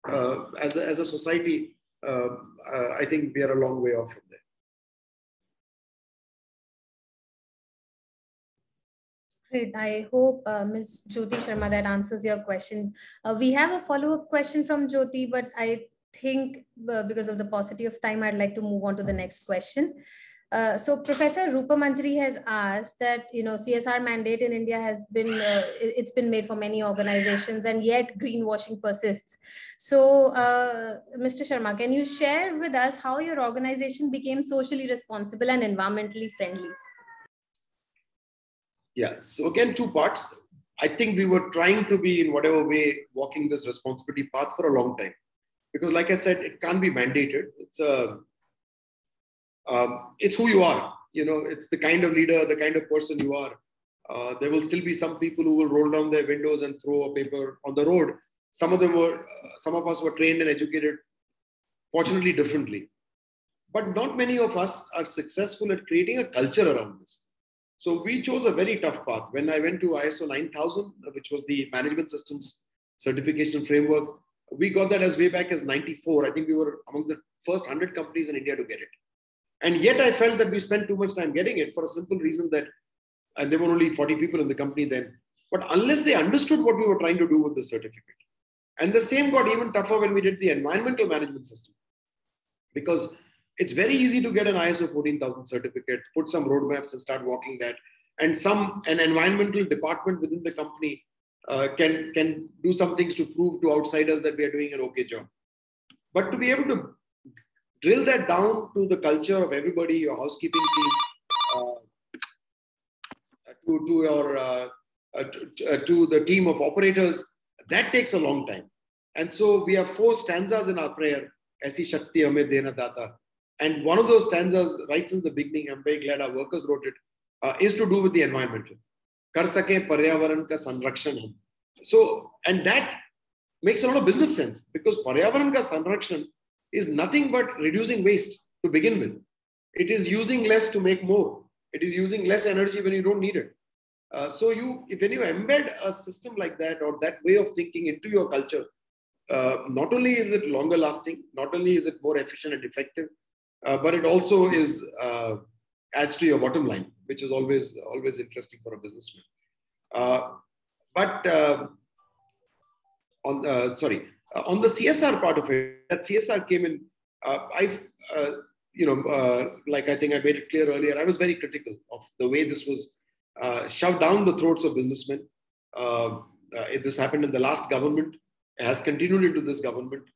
as a society, I think we are a long way off from there. Great. I hope, Ms. Jyoti Sharma, that answers your question. We have a follow-up question from Jyoti, but I think because of the paucity of time, I'd like to move on to the next question. So Professor Rupa Manjari has asked that, CSR mandate in India has been, it's been made for many organizations, and yet greenwashing persists. So Mr. Sharma, can you share with us how your organization became socially responsible and environmentally friendly? Yeah, so again, 2 parts. I think we were trying to be, in whatever way, walking this responsibility path for a long time. Because like I said, it can't be mandated. It's who you are. it's the kind of leader, the kind of person you are. There will still be some people who will roll down their windows and throw a paper on the road. Some of us were trained and educated, fortunately, differently. But not many of us are successful at creating a culture around this. So we chose a very tough path. When I went to ISO 9000, which was the management systems certification framework, we got that as way back as 94. I think we were among the first 100 companies in India to get it. And yet I felt that we spent too much time getting it for a simple reason that there were only 40 people in the company then. But unless they understood what we were trying to do with the certificate. And the same got even tougher when we did the environmental management system. Because it's very easy to get an ISO 14000 certificate, put some roadmaps and start walking that. And an environmental department within the company can do some things to prove to outsiders that we are doing an okay job. But to be able to drill that down to the culture of everybody, your housekeeping team, to the team of operators, that takes a long time. And so we have 4 stanzas in our prayer, Aisi Shakti Hame Dena Data. And one of those stanzas, right since the beginning, I'm very glad our workers wrote it, is to do with the environmental. Kar sake Paryavaran ka sanrakshan hum. So, and that makes a lot of business sense because Paryavaran ka sanrakshan is nothing but reducing waste to begin with. It is using less to make more. It is using less energy when you don't need it. So when you embed a system like that or that way of thinking into your culture, not only is it longer lasting, not only is it more efficient and effective, but it also adds to your bottom line, which is always interesting for a businessman. On the CSR part of it, that CSR came in. Like I think I made it clear earlier, I was very critical of the way this was shoved down the throats of businessmen. This happened in the last government. It has continued into this government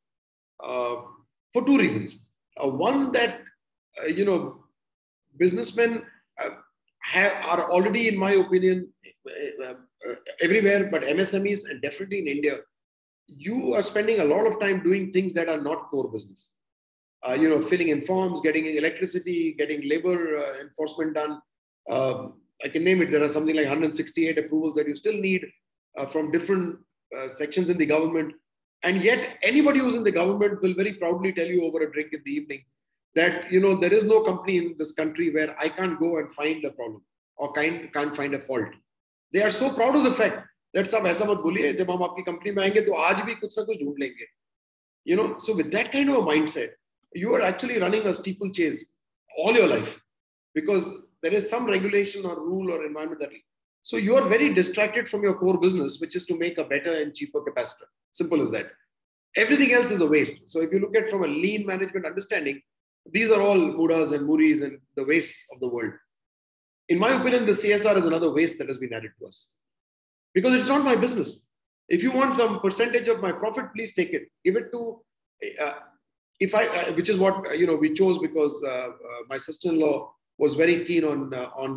for 2 reasons. One, that businessmen are already, in my opinion, everywhere, but MSMEs and definitely in India, you are spending a lot of time doing things that are not core business. Filling in forms, getting electricity, getting labor enforcement done. I can name it. There are something like 168 approvals that you still need from different sections in the government. And yet anybody who's in the government will very proudly tell you over a drink in the evening that, there is no company in this country where I can't go and find a problem or can't find a fault. They are so proud of the fact that sab aisa mat boliye, jab hum aapki company mein aayenge to aaj bhi kuch na kuch dhoond lenge. So with that kind of a mindset, you are actually running a steeplechase all your life because there is some regulation or rule or environment so you are very distracted from your core business, which is to make a better and cheaper capacitor. Simple as that. Everything else is a waste. So if you look at from a lean management understanding, these are all mudas and muris and the wastes of the world. In my opinion, the CSR is another waste that has been added to us because it's not my business. If you want some percentage of my profit, please take it. Give it to, which is what, we chose because my sister-in-law was very keen on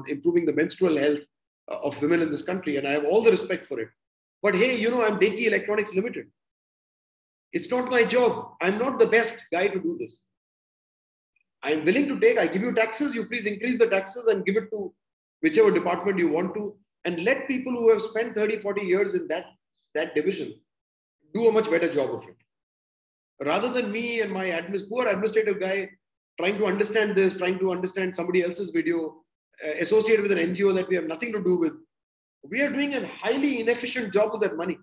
improving the menstrual health of women in this country. And I have all the respect for it. But hey, I'm Deki Electronics Limited. It's not my job. I'm not the best guy to do this. I'm willing to take, I give you taxes, you please increase the taxes and give it to whichever department you want to, and let people who have spent 30, 40 years in that division do a much better job of it. Rather than me and my poor administrative guy trying to understand this, trying to understand somebody else's video, associated with an NGO that we have nothing to do with. We are doing a highly inefficient job with that money.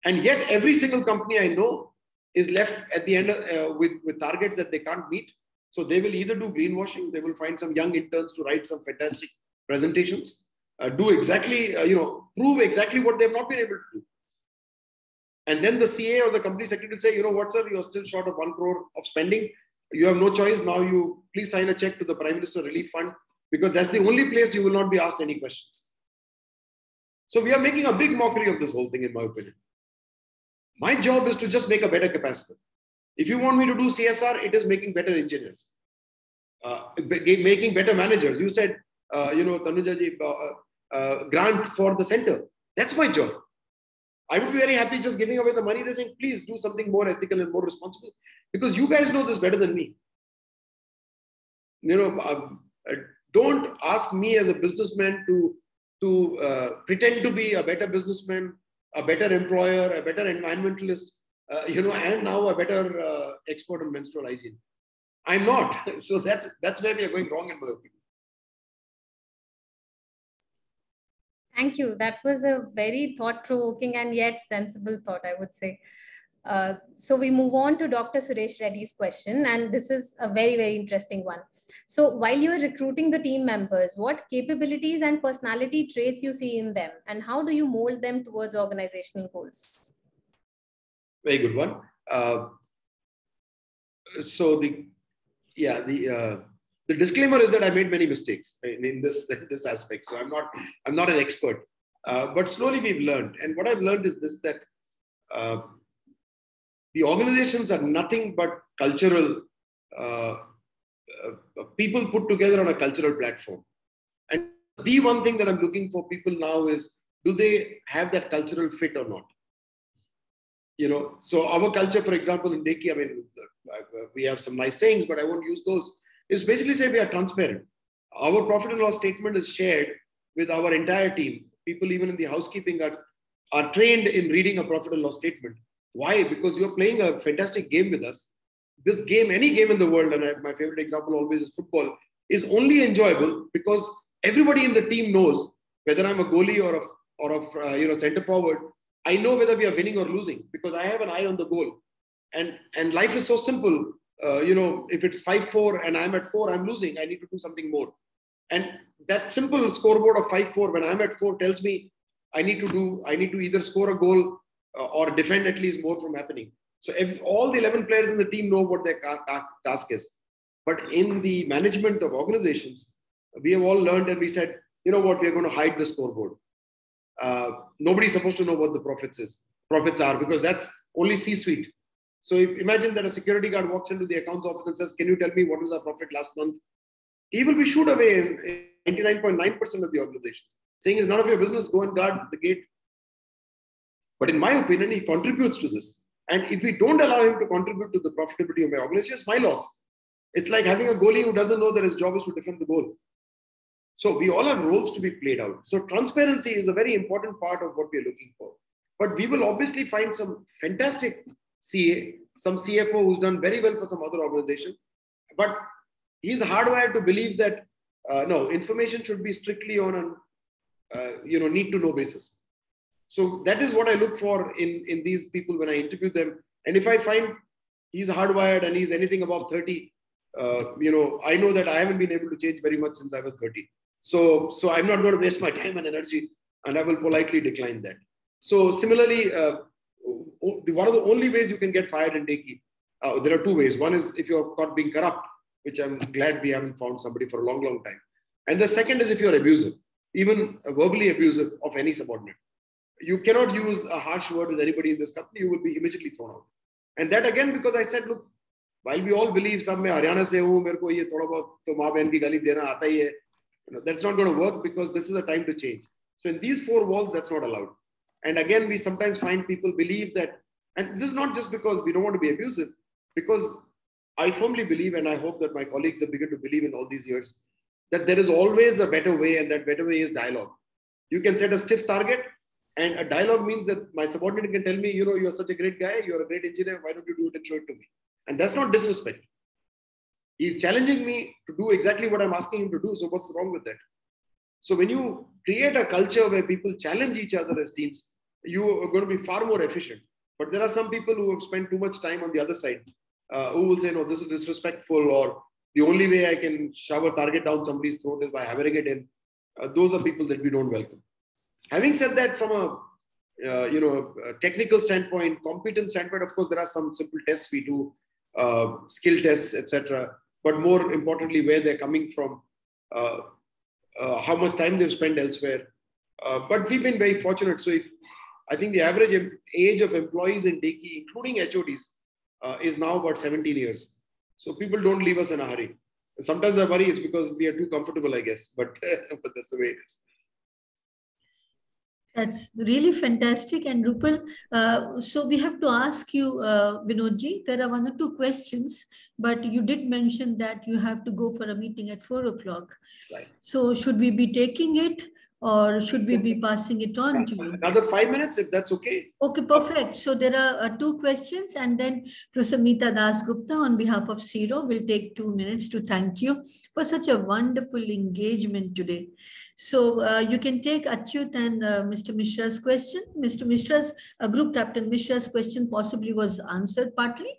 And yet every single company I know is left at the end with targets that they can't meet. So they will either do greenwashing, they will find some young interns to write some fantastic presentations, do exactly, prove exactly what they've not been able to do. And then the CA or the company secretary will say, you know what, sir, you're still short of 1 crore of spending. You have no choice. Now you please sign a check to the Prime Minister Relief Fund because that's the only place you will not be asked any questions. So we are making a big mockery of this whole thing, in my opinion. My job is to just make a better capacitor. If you want me to do CSR, it is making better engineers, making better managers. You said, Tanujaji, grant for the center. That's my job. I would be very happy just giving away the money. They're saying, please do something more ethical and more responsible because you guys know this better than me. don't ask me as a businessman to pretend to be a better businessman, a better employer, a better environmentalist, and now a better expert on menstrual hygiene. I'm not. So that's where we are going wrong in my opinion. Thank you. That was a very thought-provoking and yet sensible thought, I would say. So we move on to Dr. Suresh Reddy's question, and this is a very, very interesting one. So while you are recruiting the team members, what capabilities and personality traits you see in them, and how do you mold them towards organizational goals? Very good one. So the disclaimer is that I made many mistakes in this aspect. So I'm not an expert, but slowly we've learned. And what I've learned is this, that the organizations are nothing but cultural people put together on a cultural platform. And the one thing that I'm looking for people now is, do they have that cultural fit or not? So our culture, for example, in Deki, I mean, we have some nice sayings, but I won't use those. Is basically say we are transparent. Our profit and loss statement is shared with our entire team. People even in the housekeeping are trained in reading a profit and loss statement. Why? Because you're playing a fantastic game with us. This game, any game in the world, and my favorite example always is football, is only enjoyable because everybody in the team knows, whether I'm a goalie or a center forward, I know whether we are winning or losing because I have an eye on the goal. And life is so simple. If it's 5-4 and I'm at 4, I'm losing. I need to do something more. And that simple scoreboard of 5-4 when I'm at 4 tells me I need to either score a goal or defend at least more from happening. So if all the 11 players in the team know what their task is. But in the management of organizations, we have all learned and we said, you know what, we are going to hide the scoreboard. Nobody's supposed to know what the profits are because that's only C-suite. So imagine that a security guard walks into the accounts office and says, can you tell me what was our profit last month? He will be shooed away in 99.9% of the organizations, saying it's none of your business, go and guard the gate. But in my opinion, he contributes to this. And if we don't allow him to contribute to the profitability of my organization, it's my loss. It's like having a goalie who doesn't know that his job is to defend the goal. So we all have roles to be played out. So transparency is a very important part of what we're looking for. But we will obviously find some fantastic CA, some CFO who's done very well for some other organization. But he's hardwired to believe that, no, information should be strictly on a need to know basis. So that is what I look for in these people when I interview them. And if I find he's hardwired and he's anything above 30, I know that I haven't been able to change very much since I was 30. So I'm not going to waste my time and energy, and I will politely decline that. So similarly, one of the only ways you can get fired in Deki, there are two ways. One is if you're caught being corrupt, which I'm glad we haven't found somebody for a long, long time. And the second is if you're abusive, even verbally abusive of any subordinate. You cannot use a harsh word with anybody in this company, you will be immediately thrown out. And that again, because I said, look, while we all believe some mein Haryana se hu, mere ko ye thoda bahut to maa behan ki gali dena aata hi hai, that's not going to work because this is a time to change. So in these four walls, that's not allowed. And again, we sometimes find people believe that, and this is not just because we don't want to be abusive, because I firmly believe, and I hope that my colleagues have begun to believe in all these years, that there is always a better way, and that better way is dialogue. You can set a stiff target, and a dialogue means that my subordinate can tell me, you're such a great guy, you're a great engineer, why don't you do it and show it to me? And that's not disrespect. He's challenging me to do exactly what I'm asking him to do. So what's wrong with that? So when you create a culture where people challenge each other as teams, you are going to be far more efficient. But there are some people who have spent too much time on the other side, who will say, no, this is disrespectful, or the only way I can shove a target down somebody's throat is by hammering it in. Those are people that we don't welcome. Having said that, from a technical standpoint, competence standpoint, of course, there are some simple tests we do, skill tests, etc. But more importantly, where they're coming from, how much time they've spent elsewhere. But we've been very fortunate. So I think the average age of employees in Deki, including HODs, is now about 17 years. So people don't leave us in a hurry. Sometimes I worry it's because we are too comfortable, I guess, but that's the way it is. That's really fantastic. And Rupal, so we have to ask you, Vinodji, there are one or two questions, but you did mention that you have to go for a meeting at 4 o'clock. Right. So should we be taking it or should we be passing it on to you? Another 5 minutes, if that's okay. Okay, perfect. So there are two questions, and then Professor Meeta Das Gupta on behalf of CIRO will take 2 minutes to thank you for such a wonderful engagement today. So you can take Achyut and Mr. Mishra's question. Mr. Mishra's, Group Captain Mishra's question possibly was answered partly.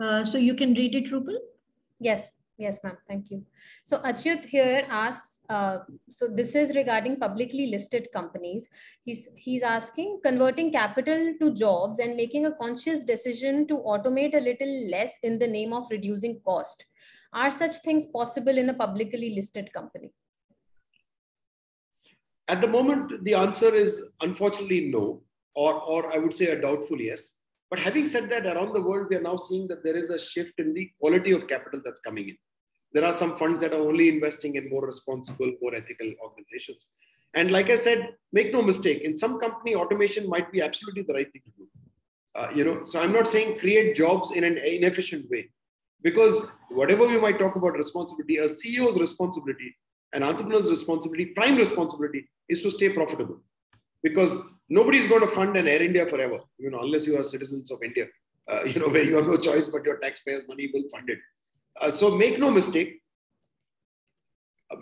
So you can read it, Rupal? Yes. Yes, ma'am. Thank you. So Achyut here asks, so this is regarding publicly listed companies. He's asking, converting capital to jobs and making a conscious decision to automate a little less in the name of reducing cost. Are such things possible in a publicly listed company? At the moment, the answer is unfortunately no, or I would say a doubtful yes. But having said that, around the world, we are now seeing that there is a shift in the quality of capital that's coming in. There are some funds that are only investing in more responsible, more ethical organizations. And like I said, make no mistake, in some company, automation might be absolutely the right thing to do. So I'm not saying create jobs in an inefficient way, because whatever we might talk about responsibility, a CEO's responsibility, an entrepreneur's responsibility, prime responsibility is to stay profitable, because nobody is going to fund an Air India forever, unless you are citizens of India, where you have no choice, but your taxpayers' money will fund it. So make no mistake,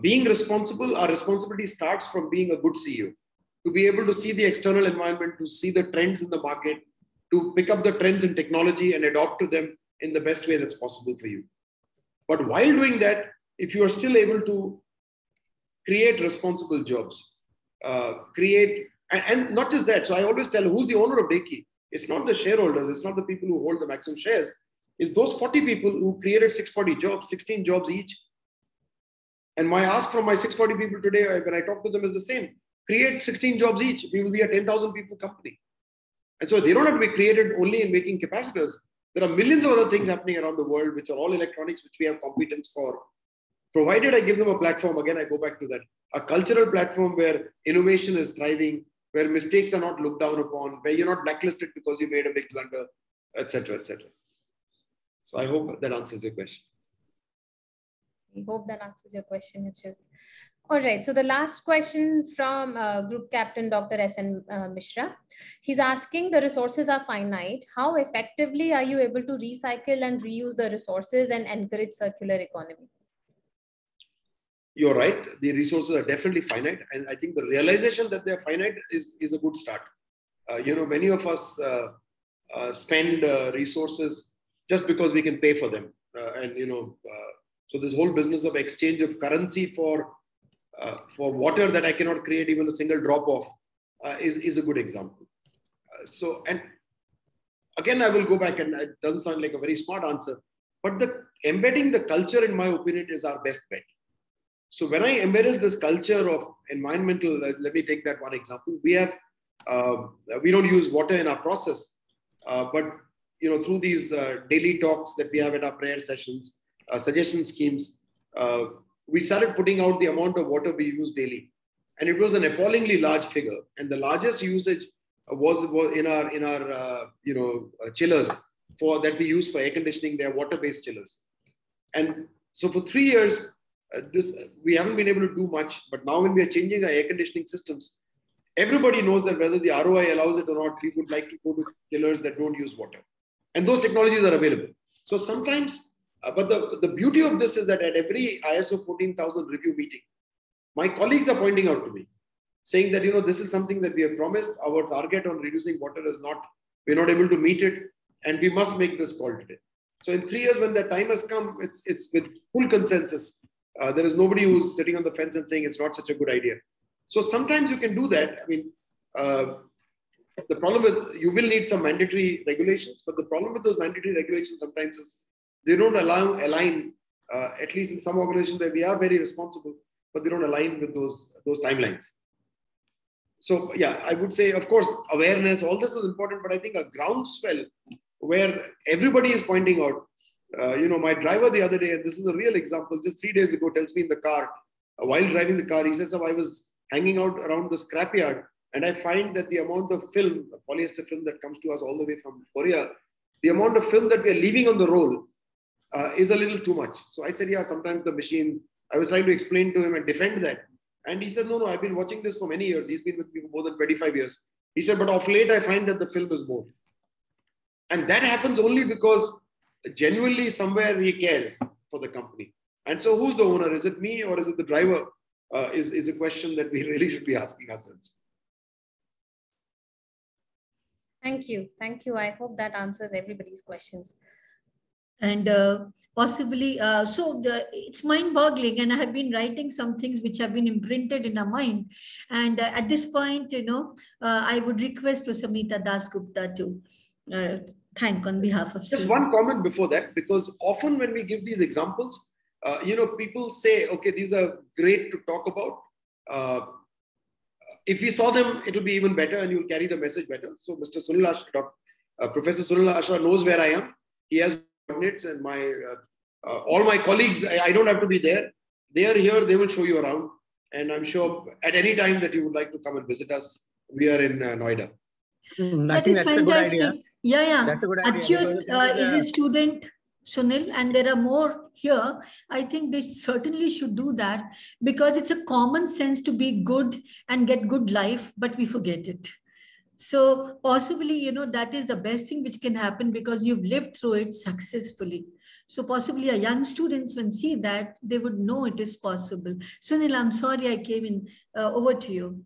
being responsible, our responsibility starts from being a good CEO, to be able to see the external environment, to see the trends in the market, to pick up the trends in technology and adopt to them in the best way that's possible for you. But while doing that, if you are still able to create responsible jobs, and not just that. So I always tell, who's the owner of Deki? It's not the shareholders. It's not the people who hold the maximum shares. It's those 40 people who created 640 jobs, 16 jobs each. And my ask from my 640 people today, when I talk to them, is the same. Create 16 jobs each. We will be a 10,000 people company. And so they don't have to be created only in making capacitors. There are millions of other things happening around the world, which are all electronics, which we have competence for. Provided I give them a platform, again, I go back to that, a cultural platform where innovation is thriving, where mistakes are not looked down upon, where you're not blacklisted because you made a big blunder, etc., etc. So I hope that answers your question. I hope that answers your question, Achyut. All right. So the last question from Group Captain Dr. S.N. Mishra. He's asking, the resources are finite. How effectively are you able to recycle and reuse the resources and encourage circular economy? You're right. The resources are definitely finite. And I think the realization that they're finite is a good start. Many of us spend resources just because we can pay for them. So this whole business of exchange of currency for water that I cannot create even a single drop of is a good example. And again, I will go back, and it doesn't sound like a very smart answer, but embedding the culture, in my opinion, is our best bet. So when I embedded this culture of environmental, let me take that one example. We don't use water in our process, but through these daily talks that we have at our prayer sessions, suggestion schemes, we started putting out the amount of water we use daily, and it was an appallingly large figure. And the largest usage was in our chillers that we use for air conditioning. They are water-based chillers, and so for 3 years, we haven't been able to do much. But now, when we are changing our air conditioning systems, everybody knows that whether the ROI allows it or not, we would like to go to chillers that don't use water. And those technologies are available. So sometimes, but the beauty of this is that at every ISO 14000 review meeting, my colleagues are pointing out to me, saying that, this is something that we have promised. Our target on reducing water we're not able to meet it, and we must make this call today. So in 3 years, when that time has come, it's with full consensus. There is nobody who's sitting on the fence and saying it's not such a good idea. So sometimes you can do that. I mean, the problem with, you will need some mandatory regulations, but the problem with those mandatory regulations sometimes is they don't align, at least in some organizations where we are very responsible, but they don't align with those timelines. So yeah, I would say, of course, awareness, all this is important, but I think a groundswell where everybody is pointing out, my driver the other day, and this is a real example, just 3 days ago, tells me in the car, while driving the car, he says, I was hanging out around the scrapyard And I find that the amount of film, polyester film that comes to us all the way from Korea, the amount of film that we are leaving on the roll is a little too much. So I said, yeah, sometimes the machine, I was trying to explain to him and defend that. And he said, no, I've been watching this for many years. He's been with me for more than 25 years. He said, but of late, I find that the film is more. And that happens only because genuinely somewhere he cares for the company. And so who's the owner? Is it me or is it the driver? Is a question that we really should be asking ourselves. Thank you. Thank you. I hope that answers everybody's questions. And possibly, it's mind-boggling, and I have been writing some things which have been imprinted in our mind. And at this point, I would request Professor Meeta Dasgupta to thank on behalf of. Just one comment before that, because often when we give these examples, people say, okay, these are great to talk about. If we saw them, it will be even better and you'll carry the message better. So Mr. Professor Sunil Ashra knows where I am. He has coordinates, and all my colleagues, I don't have to be there. They are here, they will show you around. And I'm sure at any time that you would like to come and visit us, we are in Noida. That is fantastic. Yeah. That's a good idea. Achyut is a student, Sunil, and there are more here. I think they certainly should do that, because it's a common sense to be good and get good life, but we forget it. So possibly, that is the best thing which can happen, because you've lived through it successfully. So possibly our young students, when see that, they would know it is possible. Sunil, I'm sorry I came in. Over to you.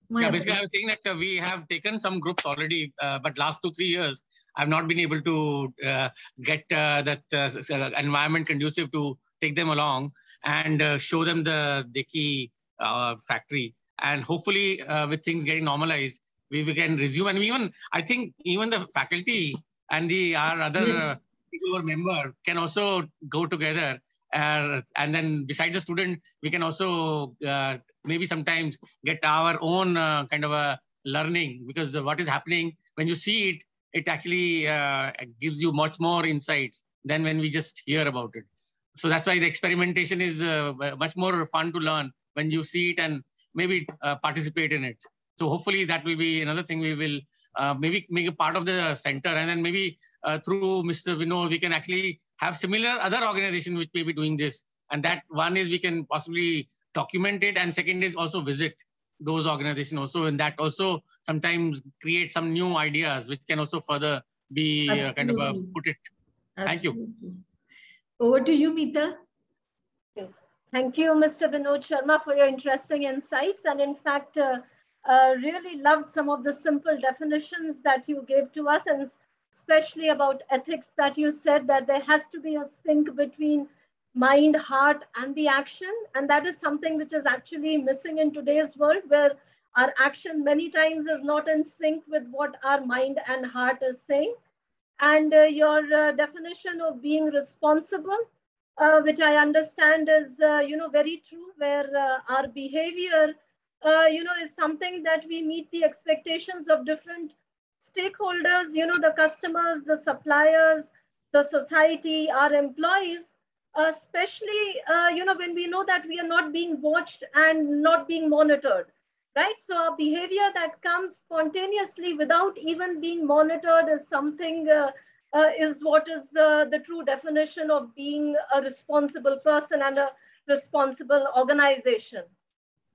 Basically, I was saying that we have taken some groups already, but last 2-3 years, I've not been able to get that environment conducive to take them along and show them the Deki factory. And hopefully, with things getting normalized, we can resume. And even, I think, even the faculty and our other people who are member can also go together. And then besides the student, we can also maybe sometimes get our own kind of a learning, because what is happening, when you see it, it actually gives you much more insights than when we just hear about it. So that's why the experimentation is much more fun to learn when you see it and maybe participate in it. So hopefully that will be another thing we will maybe make a part of the center. And then maybe through Mr. Vinod, we can actually have similar other organizations which may be doing this. And that one is we can possibly document it. And second is also visit those organizations also. And that also sometimes create some new ideas, which can also further be kind of put it. Thank you. Over to you, Meeta. Yes. Thank you, Mr. Vinod Sharma, for your interesting insights. And in fact, really loved some of the simple definitions that you gave to us, and especially about ethics, that you said that there has to be a sync between mind, heart, and the action. And that is something which is actually missing in today's world, where our action many times is not in sync with what our mind and heart is saying. And your definition of being responsible, which I understand is, very true, where our behavior, is something that we meet the expectations of different stakeholders, the customers, the suppliers, the society, our employees, especially, when we know that we are not being watched and not being monitored, right? So our behavior that comes spontaneously without even being monitored is something, is what is the true definition of being a responsible person and a responsible organization.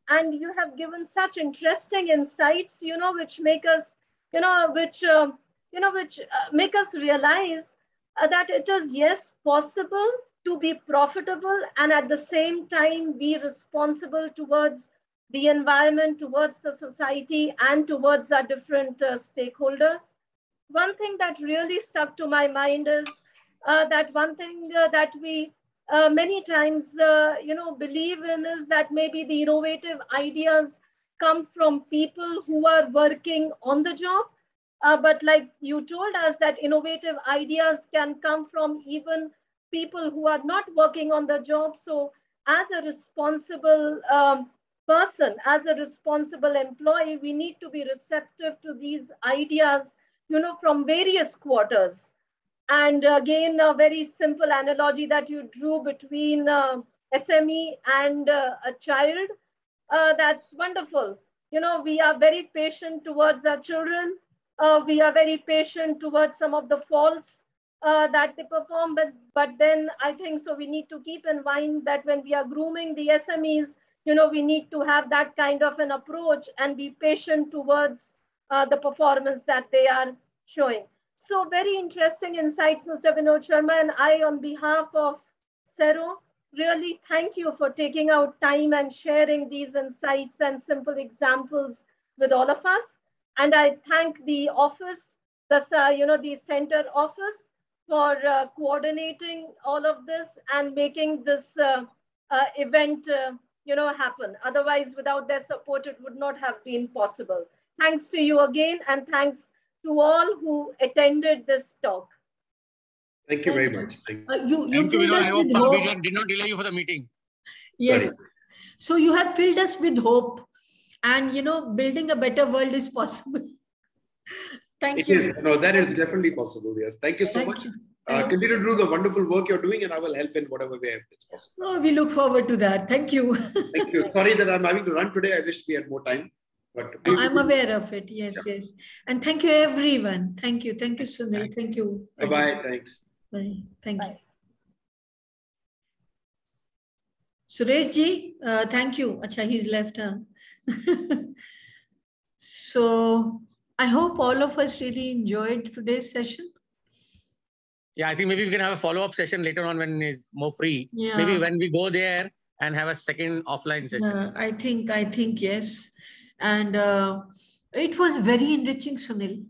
And you have given such interesting insights, which make us, which make us realize that it is, yes, possible to be profitable and at the same time be responsible towards the environment, towards the society, and towards our different stakeholders. One thing that really stuck to my mind is that one thing that we many times, believe in is that maybe the innovative ideas come from people who are working on the job. But like you told us, that innovative ideas can come from even people who are not working on the job. So as a responsible person, as a responsible employee, we need to be receptive to these ideas, from various quarters. And again, a very simple analogy that you drew between SME and a child, that's wonderful. we are very patient towards our children. We are very patient towards some of the faults that they perform. But then I think so we need to keep in mind that when we are grooming the SMEs, we need to have that kind of an approach and be patient towards the performance that they are showing. So very interesting insights, Mr. Vinod Sharma, and I, on behalf of CERO, really thank you for taking out time and sharing these insights and simple examples with all of us. And I thank the office, the center office, for coordinating all of this and making this event, happen. Otherwise, without their support, it would not have been possible. Thanks to you again, and thanks to all who attended this talk. Thank you very much. Thank you. You filled us with hope. We did not delay you for the meeting. Yes. Sorry. So you have filled us with hope, and building a better world is possible. Thank you. No, that is definitely possible. Yes. Thank you so much. Continue to do the wonderful work you're doing, and I will help in whatever way it's possible. Oh, we look forward to that. Thank you. Thank you. Sorry that I'm having to run today. I wish we had more time. But I'm aware of it. Yes, yes. And thank you, everyone. Thank you. Thank you, Sunil. Thank you. Bye-bye. Thanks. Bye. Thank you. Suresh ji, thank you. Acha, he's left. So I hope all of us really enjoyed today's session. Yeah, I think maybe we can have a follow-up session later on when it's more free. Yeah. Maybe when we go there and have a second offline session. I think yes. And it was very enriching, Sunil.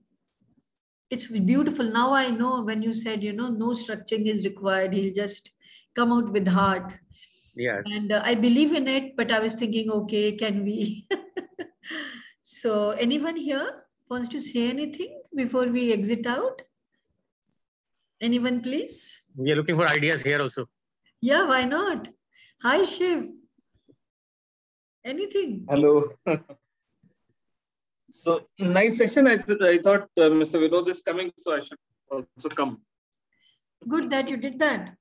It's beautiful. Now I know when you said, no structuring is required. He'll just come out with heart. Yeah. And I believe in it, but I was thinking, okay, can we? So anyone here wants to say anything before we exit out? Anyone, please? We are looking for ideas here also. Yeah, why not? Hi, Shiv. Anything? Hello. So nice session. I thought Mr. Vinod is coming, so I should also come. Good that you did that.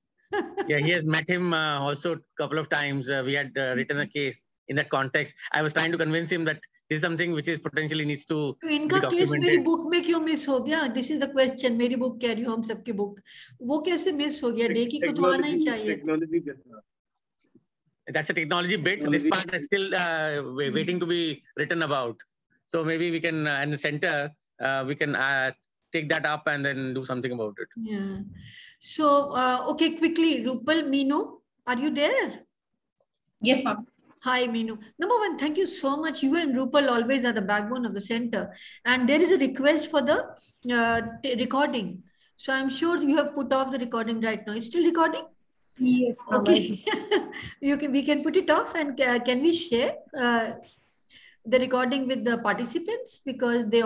Yeah, he has met him also a couple of times. We had written a case in that context. I was trying to convince him that this is something which is potentially needs to be documented. मेरी book में क्यों miss हो गया? This is the question. मेरी book कह रही हूँ हम सबकी book. वो कैसे miss हो गया? Dekhi को तो आना ही चाहिए. Technology. That's a technology bit. This part is still waiting to be written about. So maybe we can, in the center, we can take that up and then do something about it. Yeah. So, okay, quickly, Rupal, Meenu, are you there? Yes, ma'am. Hi, Meenu. Number one, thank you so much. You and Rupal always are the backbone of the center. And there is a request for the recording. So I'm sure you have put off the recording right now. It's still recording? Yes. Okay. We can put it off, and can we share the recording with the participants, because they